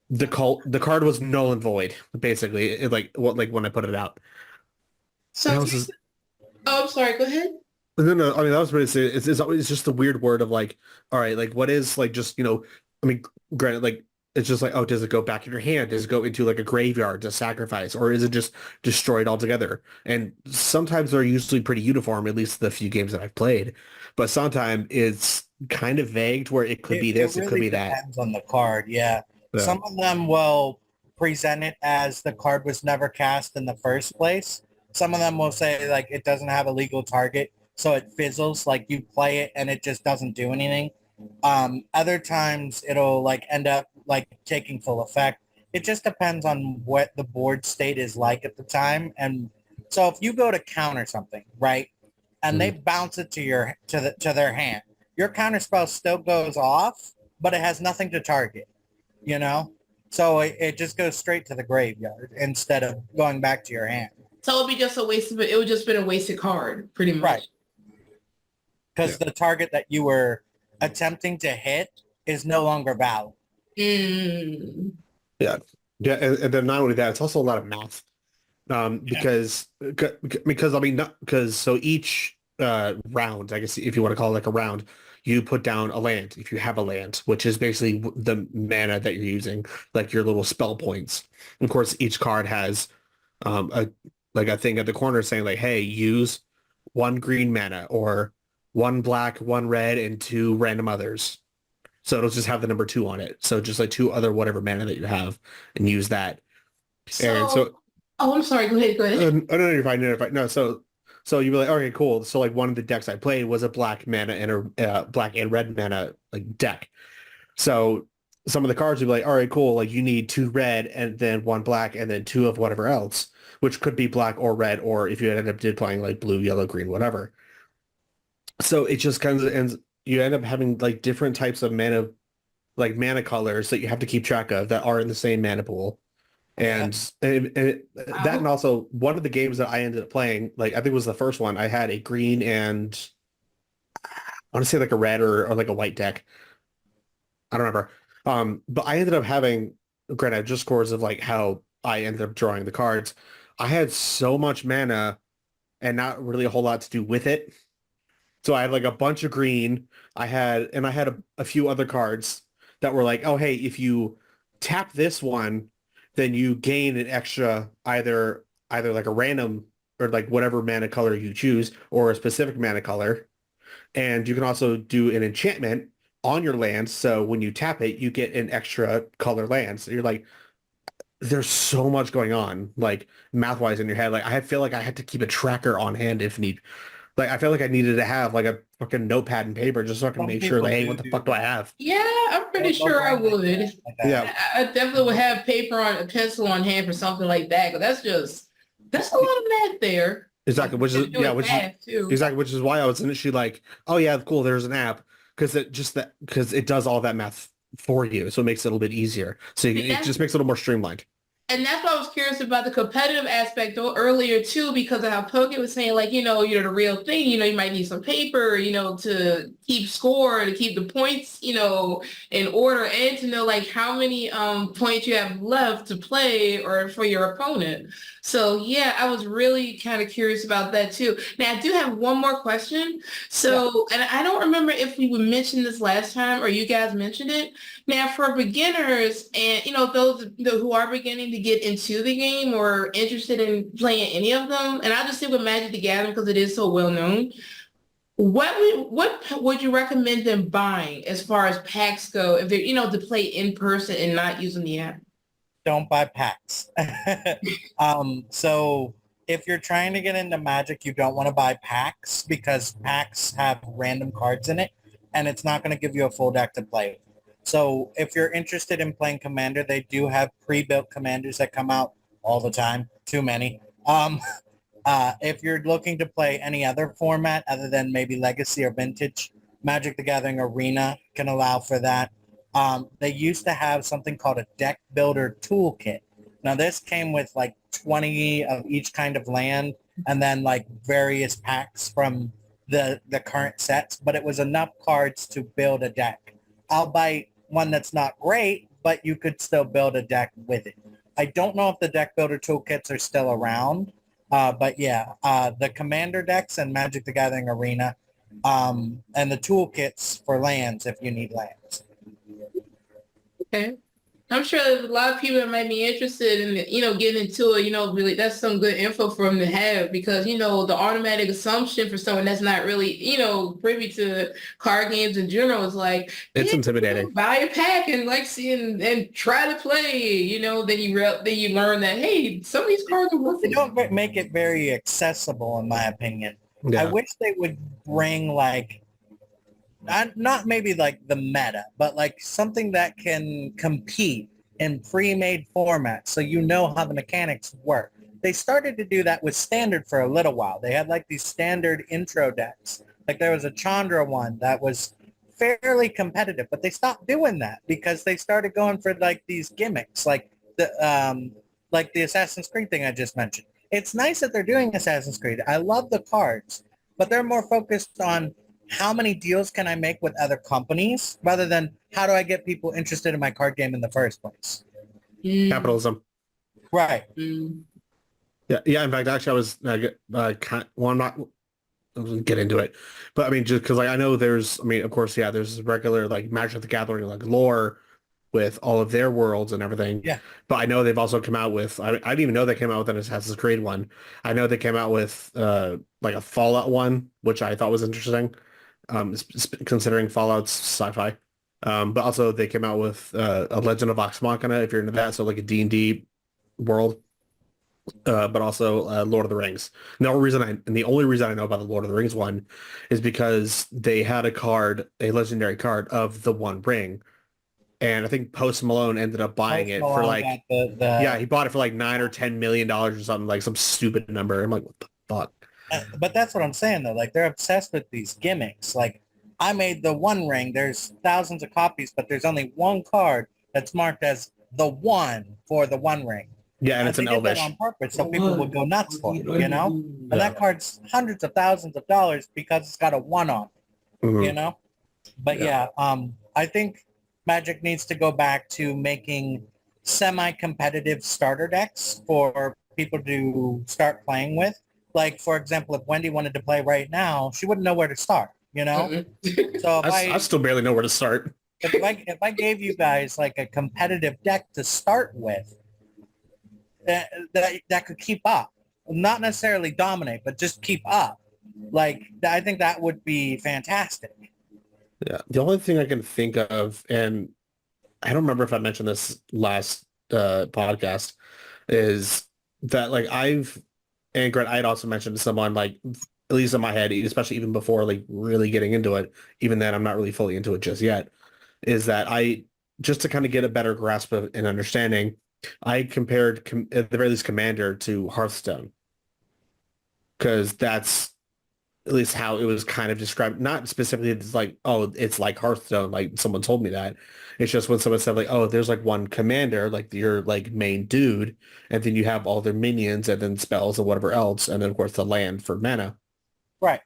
the card was null and void, basically. Like when I put it out. So, I'm sorry. Go ahead. No, I mean that was what it's just the weird word of like, all right, like what is like just I mean, granted, like it's just like, oh, does it go back in your hand? Does it go into like a graveyard to sacrifice, or is it just destroyed altogether? And sometimes they're usually pretty uniform, at least the few games that I've played. But sometimes it's kind of vague to where it could be this, it could be that. Depends on the card, yeah. Some of them will present it as the card was never cast in the first place. Some of them will say like it doesn't have a legal target, so it fizzles, like you play it and it just doesn't do anything. Other times it'll like end up like taking full effect. It just depends on what the board state is like at the time. And so if you go to counter something, right, and they bounce it to their hand, your counter spell still goes off, but it has nothing to target, you know? So it just goes straight to the graveyard instead of going back to your hand. So it'll be just a waste of it. It would just been a wasted card, pretty much. Right. Because the target that you were attempting to hit is no longer valid. Mm. Yeah, and then not only that, it's also a lot of math Because I mean, not because so each round, I guess if you want to call it like a round, you put down a land if you have a land, which is basically the mana that you're using, like your little spell points. Of course, each card has a like a thing at the corner saying like, hey, use one green mana or one black, one red, and two random others. So it'll just have the number two on it. So just like two other whatever mana that you have and use that. And so, oh, I'm sorry. Go ahead. Go ahead. oh, no, you're fine. No, you're fine. No, so you'd be like, okay, cool. So like one of the decks I played was a black mana and a black and red mana like deck. So some of the cards would be like, all right, cool. Like you need two red and then one black and then two of whatever else, which could be black or red, or if you ended up did playing like blue, yellow, green, whatever. So it just kind of ends. You end up having like different types of mana, like mana colors that you have to keep track of that are in the same mana pool. That, and also one of the games that I ended up playing, like I think it was the first one, I had a green and I want to say like a red or like a white deck. I don't remember. But I ended up having, granted, just scores of like how I ended up drawing the cards. I had so much mana and not really a whole lot to do with it. So I had like a bunch of green. I had a few other cards that were like, oh, hey, if you tap this one, then you gain an extra either like a random or like whatever mana color you choose or a specific mana color. And you can also do an enchantment on your land. So when you tap it, you get an extra color land. So you're like, there's so much going on, like math-wise in your head. Like I feel like I had to keep a tracker on hand if need. Like I feel like I needed to have like a fucking notepad and paper just so I can make sure that, hey, what the fuck do I have? Yeah, I'm pretty sure I would. Yeah. I definitely would have paper on a pencil on hand for something like that. Because that's a lot of math there. Exactly, which is exactly, which is why I was initially like, oh yeah, cool, there's an app because it does all that math for you, so it makes it a little bit easier. So it just makes it a little more streamlined. And that's why I was curious about the competitive aspect earlier too, because of how Poke was saying, like, you're the real thing, you might need some paper, to keep score, to keep the points, in order, and to know like how many points you have left to play or for your opponent. So yeah, I was really kind of curious about that too. Now I do have one more question. So, and I don't remember if we would mention this last time or you guys mentioned it. Now for beginners and, those who are beginning to get into the game or interested in playing any of them, and I'll just stick with Magic the Gathering because it is so well known. What would you recommend them buying as far as packs go if they're, to play in person and not using the app? Don't buy packs. So if you're trying to get into Magic, you don't want to buy packs because packs have random cards in it and it's not going to give you a full deck to play with. So if you're interested in playing Commander, they do have pre-built Commanders that come out all the time. Too many. If you're looking to play any other format other than maybe Legacy or Vintage, Magic the Gathering Arena can allow for that. They used to have something called a deck builder toolkit. Now this came with like 20 of each kind of land and then like various packs from the current sets, but it was enough cards to build a deck. I'll buy one that's not great, but you could still build a deck with it. I don't know if the deck builder toolkits are still around, but yeah, the Commander decks and Magic the Gathering Arena, and the toolkits for lands if you need lands. Okay. I'm sure there's a lot of people that might be interested in, getting into it, really, that's some good info for them to have because, the automatic assumption for someone that's not really, privy to card games in general is like, it's intimidating. Buy a pack and like see and try to play, then you learn that, hey, some of these cards are worth it. They don't make it very accessible, in my opinion. Yeah. I wish they would bring like, not maybe like the meta, but like something that can compete in pre-made formats so you know how the mechanics work. They started to do that with Standard for a little while. They had like these Standard intro decks. Like there was a Chandra one that was fairly competitive, but they stopped doing that because they started going for like these gimmicks, like the Assassin's Creed thing I just mentioned. It's nice that they're doing Assassin's Creed. I love the cards, but they're more focused on how many deals can I make with other companies rather than how do I get people interested in my card game in the first place? Capitalism. Right. Yeah, Yeah. In fact, actually, I was well, I'm not. I was gonna get into it, but I mean, just because like I know there's, I mean, of course, yeah, there's regular like Magic the Gathering like lore with all of their worlds and everything. Yeah. But I know they've also come out with. I didn't even know they came out with an Assassin's Creed one. I know they came out with like a Fallout one, which I thought was interesting. Considering Fallout's sci-fi. But also they came out with a Legend of Vox Machina, if you're into that, so like a D&D world. But also Lord of the Rings. The only reason I know about the Lord of the Rings one is because they had a legendary card of the One Ring, and I think Post Malone ended up buying Post it Malone for like, got yeah, he bought it for like $9 or $10 million or something, like some stupid number. I'm like, what the fuck? but that's what I'm saying though. Like they're obsessed with these gimmicks. Like I made the One Ring. There's thousands of copies, but there's only one card that's marked as the one for the One Ring. Yeah, and it's They an did that Elvish. on purpose so people would go nuts for it, you know? And that card's hundreds of thousands of dollars because it's got a one on it, Mhm. you know? But yeah, I think Magic needs to go back to making semi-competitive starter decks for people to start playing with. Like, for example, if Wendy wanted to play right now, she wouldn't know where to start, you know? So if I still barely know where to start. if I gave you guys like a competitive deck to start with, that could keep up, not necessarily dominate, but just keep up. Like I think that would be fantastic. Yeah. The only thing I can think of, and I don't remember if I mentioned this last podcast, is that like and Grant, I'd also mentioned to someone like, at least in my head, especially even before like really getting into it, even then I'm not really fully into it just yet, is that just to kind of get a better grasp of and understanding, I compared at the very least Commander to Hearthstone, because that's at least how it was kind of described. Not specifically it's like, oh, it's like Hearthstone, like someone told me that. It's just when someone said like, oh, there's like one commander, like your like main dude, and then you have all their minions and then spells and whatever else, and then of course the land for mana. Right.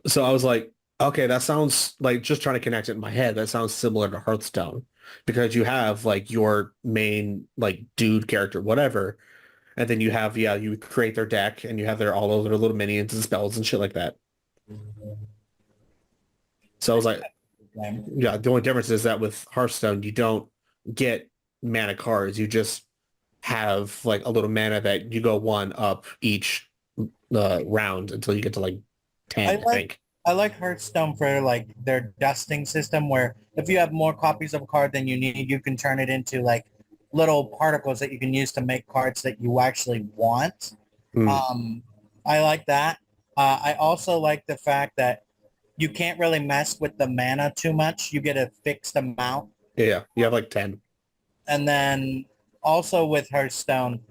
So I was like, okay, that sounds like, just trying to connect it in my head, that sounds similar to Hearthstone, because you have like your main like dude character, whatever, and then you have, yeah, you create their deck and you have all of their little minions and spells and shit like that. So I was like, yeah, the only difference is that with Hearthstone, you don't get mana cards. You just have like a little mana that you go one up each round until you get to like 10, I think. I like Hearthstone for like their dusting system, where if you have more copies of a card than you need, you can turn it into like little particles that you can use to make cards that you actually want. I like that. I also like the fact that you can't really mess with the mana too much. You get a fixed amount. Yeah, you have like 10. And then also with Hearthstone,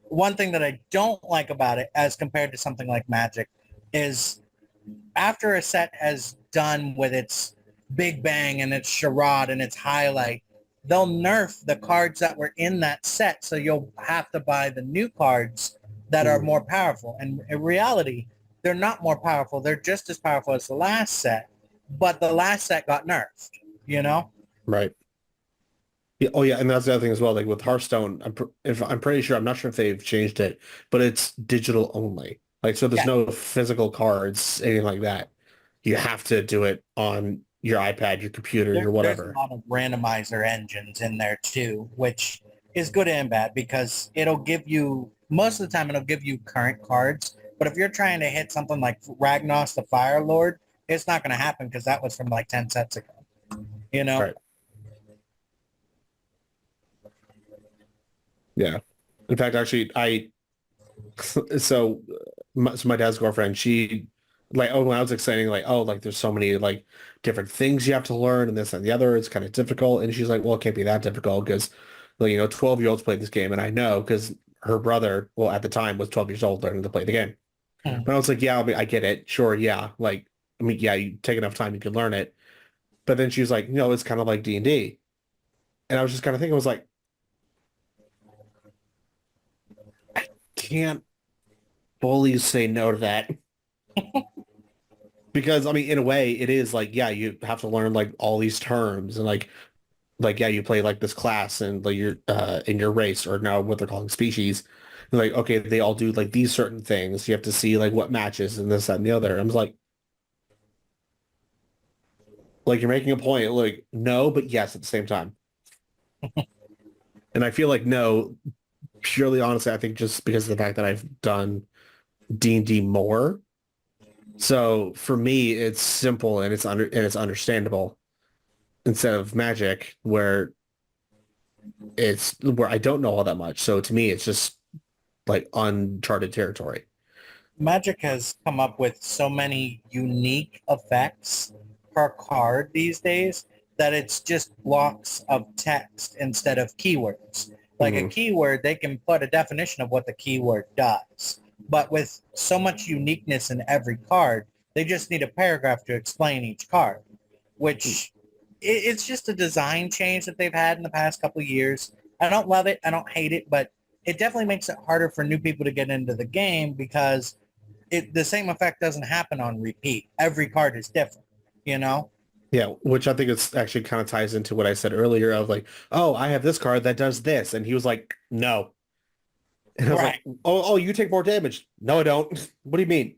one thing that I don't like about it as compared to something like Magic is after a set has done with its big bang and its charade and its highlight, they'll nerf the cards that were in that set. So you'll have to buy the new cards that are more powerful. And in reality, they're not more powerful. They're just as powerful as the last set, but the last set got nerfed, you know? Right. Yeah, oh yeah, and that's the other thing as well. Like with Hearthstone, I'm pretty sure, I'm not sure if they've changed it, but it's digital only. Like, so there's no physical cards, anything like that. You have to do it on your iPad, your computer, your whatever. There's a lot of randomizer engines in there too, which is good and bad because it'll give you, most of the time it'll give you current cards. But if you're trying to hit something like Ragnos the Fire Lord, it's not going to happen because that was from like 10 sets ago, you know? Right. Yeah. In fact, actually, so my dad's girlfriend, she like, oh, when I was explaining like, oh, like there's so many like different things you have to learn and this and the other, it's kind of difficult. And she's like, well, it can't be that difficult because, well, 12-year-olds play this game. And I know because her brother, well, at the time was 12 years old learning to play the game. But I was like, yeah, I mean, I get it. Sure. Yeah. Like, I mean, yeah, you take enough time, you can learn it. But then she was like, no, it's kind of like D&D. And I was just kind of thinking, I was like, I can't fully say no to that. Because, I mean, in a way, it is like, yeah, you have to learn like all these terms and like like, yeah, you play like this class and like you're in your race, or now what they're calling species. Like, okay, they all do like these certain things. You have to see like what matches and this, that, and the other. I was like you're making a point, like no, but yes at the same time. And I feel like no, purely honestly, I think just because of the fact that I've done D&D more. So for me, it's simple and it's understandable instead of Magic where I don't know all that much. So to me, it's just like uncharted territory. Magic has come up with so many unique effects per card these days that it's just blocks of text instead of keywords. Like a keyword, they can put a definition of what the keyword does. But with so much uniqueness in every card, they just need a paragraph to explain each card, which it's just a design change that they've had in the past couple of years. I don't love it. I don't hate it, but it definitely makes it harder for new people to get into the game because the same effect doesn't happen on repeat. Every card is different, you know? Yeah, which I think it's actually kind of ties into what I said earlier of like, oh, I have this card that does this. And he was like, no. And I was Right. like, oh, you take more damage. No, I don't. What do you mean?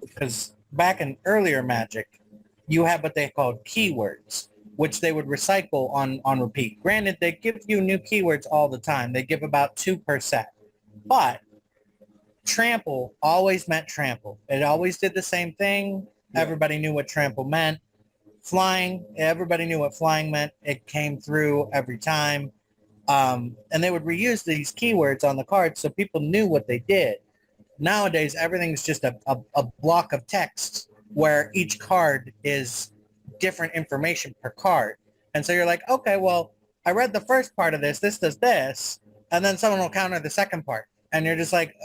Because back in earlier Magic, you had what they called keywords, which they would recycle on repeat. Granted, they give you new keywords all the time. They give about 2 per set. But trample always meant trample. It always did the same thing. Yeah. Everybody knew what trample meant. Flying, everybody knew what flying meant. It came through every time. And they would reuse these keywords on the cards so people knew what they did. Nowadays, everything's just a block of text where each card is different information per card. And so you're like, okay, well, I read the first part of this. This does this. And then someone will counter the second part. And you're just like,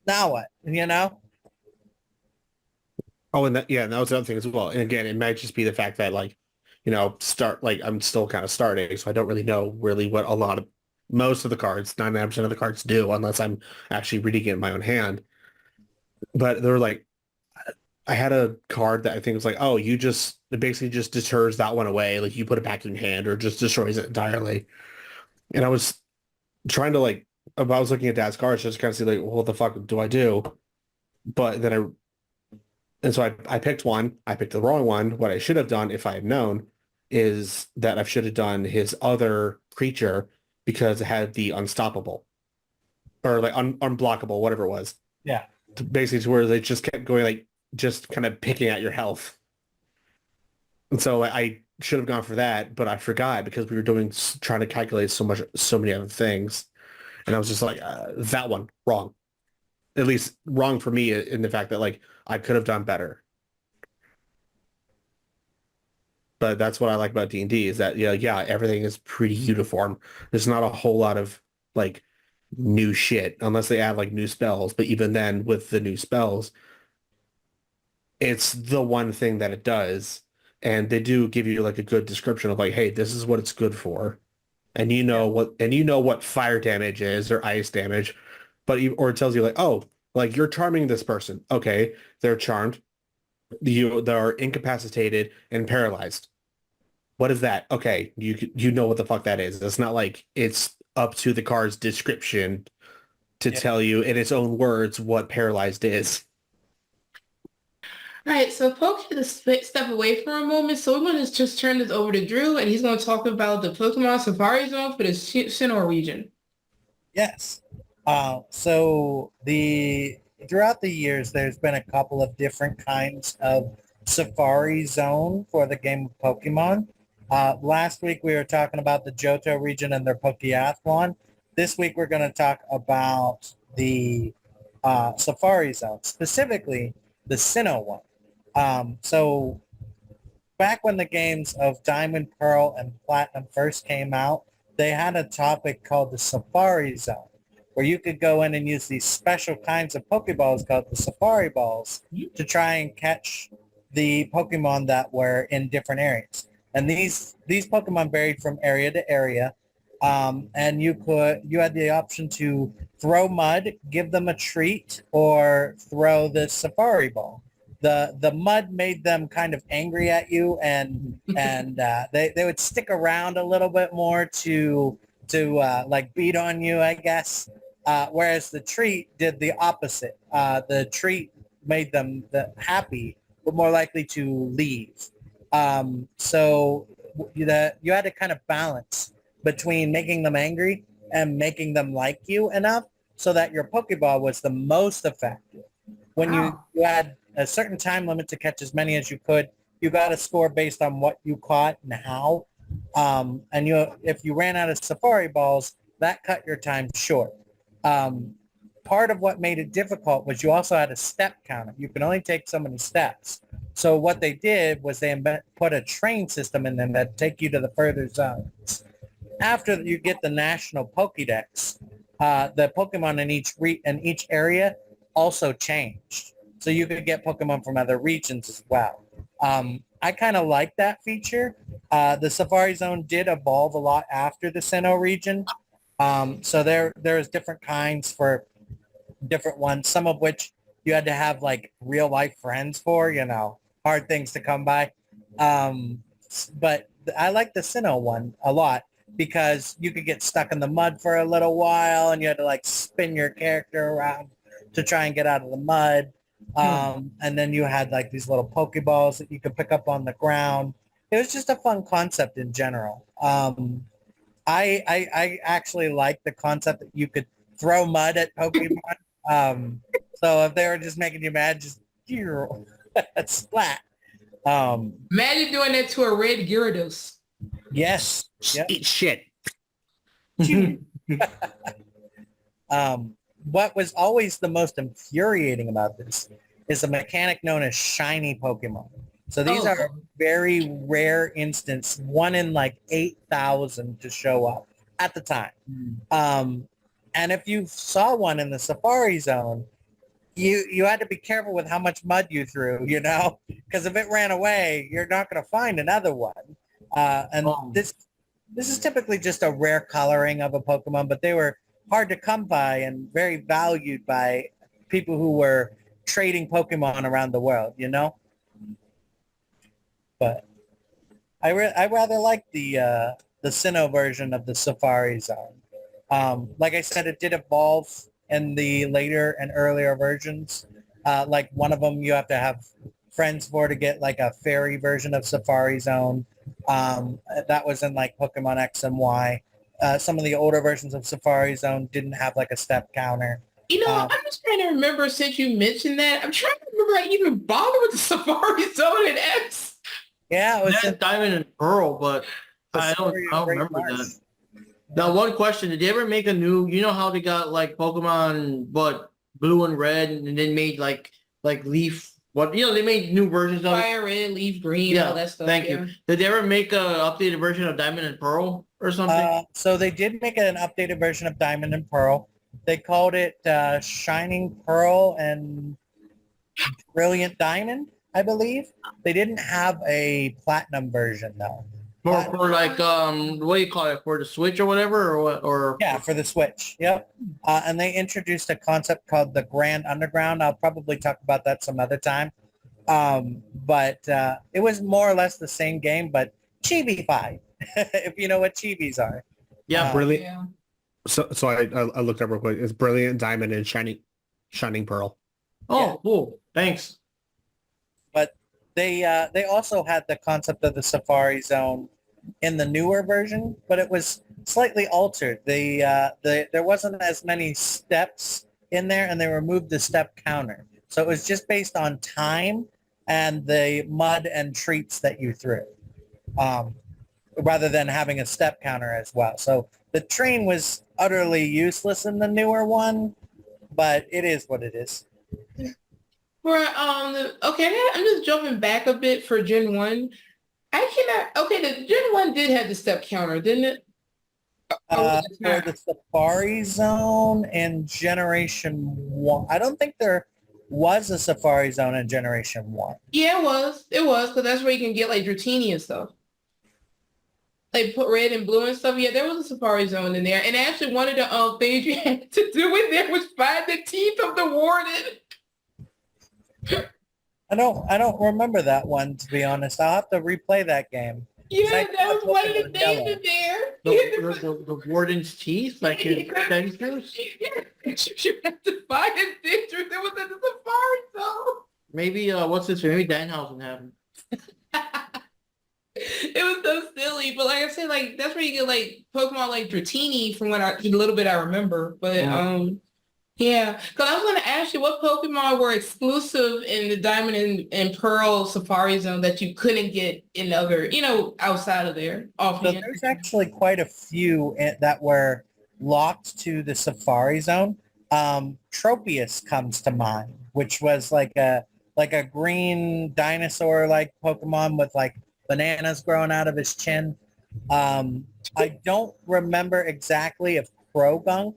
now what? You know? Oh, and that was the other thing as well. And again, it might just be the fact that like, I'm still kind of starting, so I don't really know really what most of the cards, 99% of the cards do, unless I'm actually reading it in my own hand. But they're like, I had a card that I think was like, oh, it basically just deters that one away. Like you put it back in your hand or just destroys it entirely. And I was trying to like, I was looking at Dad's cards just to kind of see like, what the fuck do I do? But then so I picked one. I picked the wrong one. What I should have done if I had known is that I should have done his other creature because it had the unstoppable or like unblockable, whatever it was. Yeah. Basically to where they just kept going like just kind of picking at your health. And so I should have gone for that, but I forgot because we were trying to calculate so many other things. And I was just like, that one, wrong. At least wrong for me in the fact that like I could have done better. But that's what I like about D&D is that, yeah, everything is pretty uniform. There's not a whole lot of like new shit unless they add like new spells. But even then with the new spells, it's the one thing that it does. And they do give you like a good description of like, hey, this is what it's good for. And you know what fire damage is or ice damage. Or it tells you like, oh, like you're charming this person. Okay, they're charmed. They're incapacitated and paralyzed. What is that? Okay, you know what the fuck that is. It's not like it's up to the card's description to tell you in its own words what paralyzed is. All right, so Poke had to step away for a moment, so we're going to just turn this over to Drew, and he's going to talk about the Pokemon Safari Zone for the Sinnoh region. Yes. So throughout the years, there's been a couple of different kinds of Safari Zone for the game of Pokemon. Last week, we were talking about the Johto region and their Pokeathlon. This week, we're going to talk about the Safari Zone, specifically the Sinnoh one. So back when the games of Diamond, Pearl, and Platinum first came out, they had a topic called the Safari Zone, where you could go in and use these special kinds of Pokeballs called the Safari Balls to try and catch the Pokemon that were in different areas. And these Pokemon varied from area to area. And you had the option to throw mud, give them a treat, or throw the Safari Ball. the mud made them kind of angry at you, and they would stick around a little bit more to like beat on you, I guess. Whereas the treat did the opposite. The treat made them happy, but more likely to leave. So you had to kind of balance between making them angry and making them like you enough so that your Pokeball was the most effective. When you had a certain time limit to catch as many as you could, you got a score based on what you caught and how. And if you ran out of Safari balls, that cut your time short. Part of what made it difficult was you also had a step counter. You can only take so many steps. So what they did was they put a train system in them that take you to the further zones. After you get the national Pokédex, the Pokemon in each area also changed. So you could get Pokemon from other regions as well. I kind of like that feature. The Safari Zone did evolve a lot after the Sinnoh region. So there's different kinds for different ones, some of which you had to have like real life friends for, hard things to come by. But I like the Sinnoh one a lot because you could get stuck in the mud for a little while and you had to like spin your character around to try and get out of the mud. And then you had like these little Pokeballs that you could pick up on the ground. It was just a fun concept in general. I actually like the concept that you could throw mud at Pokemon. So if they were just making you mad, just splat. Imagine doing that to a red Gyarados. Yes. Yep. Eat shit. What was always the most infuriating about this is a mechanic known as shiny Pokemon. So these are a very rare instance, one in like 8,000 to show up at the time. And if you saw one in the Safari Zone, you had to be careful with how much mud you threw, because if it ran away, you're not going to find another one. This is typically just a rare coloring of a Pokemon, but they were hard to come by and very valued by people who were trading Pokemon around the world, But I rather like the Sinnoh version of the Safari Zone. Like I said, it did evolve in the later and earlier versions. Like one of them, you have to have friends for to get like a fairy version of Safari Zone. That was in like Pokemon X and Y. Some of the older versions of Safari Zone didn't have like a step counter. I'm just trying to remember, since you mentioned that, I'm trying to remember I even bothered with the Safari Zone in X. Yeah, it was Diamond and Pearl, but I don't remember that. Now, one question: did they ever make a new? You know how they got like Pokemon, but blue and red, and then made like Leaf. What they made new versions of Fire, red, leaf, green, all that stuff. Thank you. Did they ever make a updated version of Diamond and Pearl or something? So they did make an updated version of Diamond and Pearl. They called it Shining Pearl and Brilliant Diamond, I believe. They didn't have a Platinum version though. For like what do you call it, for the Switch or whatever, or what? Or yeah, for the Switch. Yep. And they introduced a concept called the Grand Underground. I'll probably talk about that some other time. But it was more or less the same game, but chibi-fied, if you know what chibis are. Yeah, Brilliant. Yeah. So I looked up real quick. It's Brilliant Diamond and Shining Pearl. Oh, Yeah. cool. Thanks. But they also had the concept of the Safari Zone in the newer version, but it was slightly altered. There wasn't as many steps in there, and they removed the step counter. So it was just based on time and the mud and treats that you threw, rather than having a step counter as well. So the train was utterly useless in the newer one, but it is what it is. I'm just jumping back a bit for Gen 1. The Gen 1 did have the step counter, didn't it? For the Safari Zone in Generation 1. I don't think there was a Safari Zone in Generation 1. Yeah, it was, because that's where you can get like Dratini and stuff. Like put red and blue and stuff. Yeah, there was a Safari Zone in there. And actually one of the things you had to do in there was find the teeth of the warden. I don't remember that one, to be honest. I'll have to replay that game. Yeah, Like, that was one of the Pokemon names Yellow. in there. The warden's teeth, like his dentures. You have to find a picture that was in the Safari Zone. Maybe what's this? Maybe Danhausen had him. It was so silly, but like I said, like that's where you get like Pokemon like Dratini from what the little bit I remember. But yeah, because I was going to ask you what Pokemon were exclusive in the Diamond and Pearl Safari Zone that you couldn't get in other, outside of there. So Offhand. there's actually quite a few that were locked to the Safari Zone. Tropius comes to mind, which was like a green dinosaur like Pokemon with like bananas growing out of his chin. I don't remember exactly if Krogunk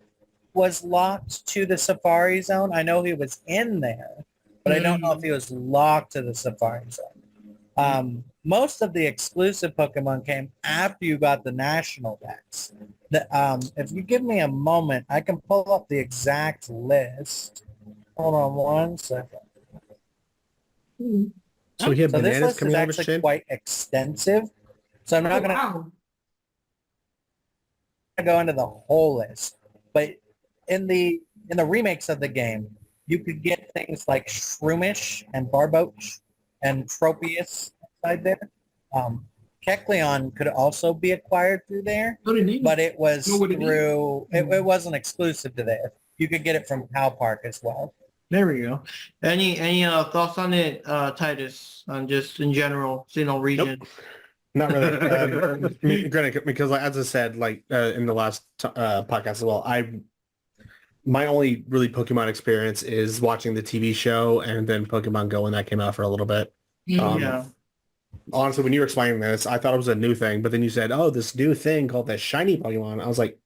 was locked to the Safari Zone. I know he was in there, but I don't know if he was locked to the Safari Zone. Most of the exclusive Pokemon came after you got the national decks. If you give me a moment, I can pull up the exact list. Hold on one second. So he had So this bananas list is coming out of his actually chin. quite extensive. So I'm not going to Wow. go into the whole list, but in the remakes of the game, you could get things like Shroomish and Barboach and Tropius inside there. Kecleon could also be acquired through there, What a name. but it was Know what it through it wasn't exclusive to there. You could get it from Cow Park as well. There we go. Any thoughts on it, Titus? On just in general, Sinnoh region. Nope. Not really. Granted, because like, as I said, like in the last podcast as well, my only really Pokemon experience is watching the TV show and then Pokemon Go when that came out for a little bit. Yeah. Honestly, when you were explaining this, I thought it was a new thing, but then you said, "Oh, this new thing called the shiny Pokemon." I was like,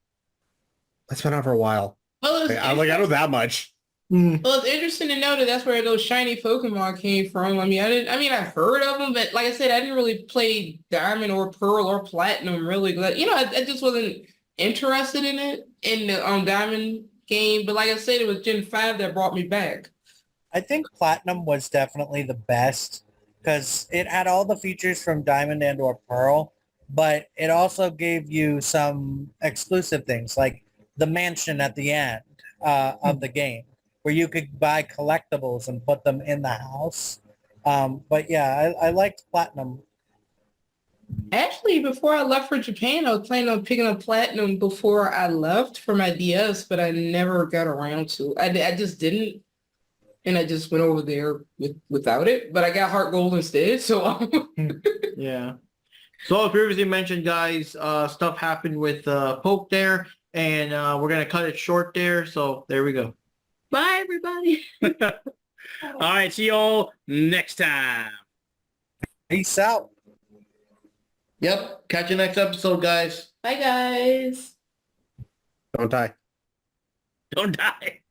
"That's been out for a while." Well, I know that much. Mm. Well, it's interesting to know that that's where those shiny Pokemon came from. I mean, I heard of them, but like I said, I didn't really play Diamond or Pearl or Platinum really. I just wasn't interested in it in the Diamond game. But like I said, it was Gen 5 that brought me back. I think Platinum was definitely the best because it had all the features from Diamond and or Pearl, but it also gave you some exclusive things like the mansion at the end of the game where you could buy collectibles and put them in the house. But yeah, I liked Platinum. Actually, before I left for Japan, I was planning on picking up Platinum before I left for my DS, but I never got around to it. I just didn't. And I just went over there without it, but I got Heart Gold instead. So Yeah. So as previously mentioned, guys, stuff happened with Poke there, and we're gonna cut it short there. So there we go. Bye, everybody. All right, see y'all next time. Peace out. Yep. Catch you next episode, guys. bye, guys. Don't die. Don't die.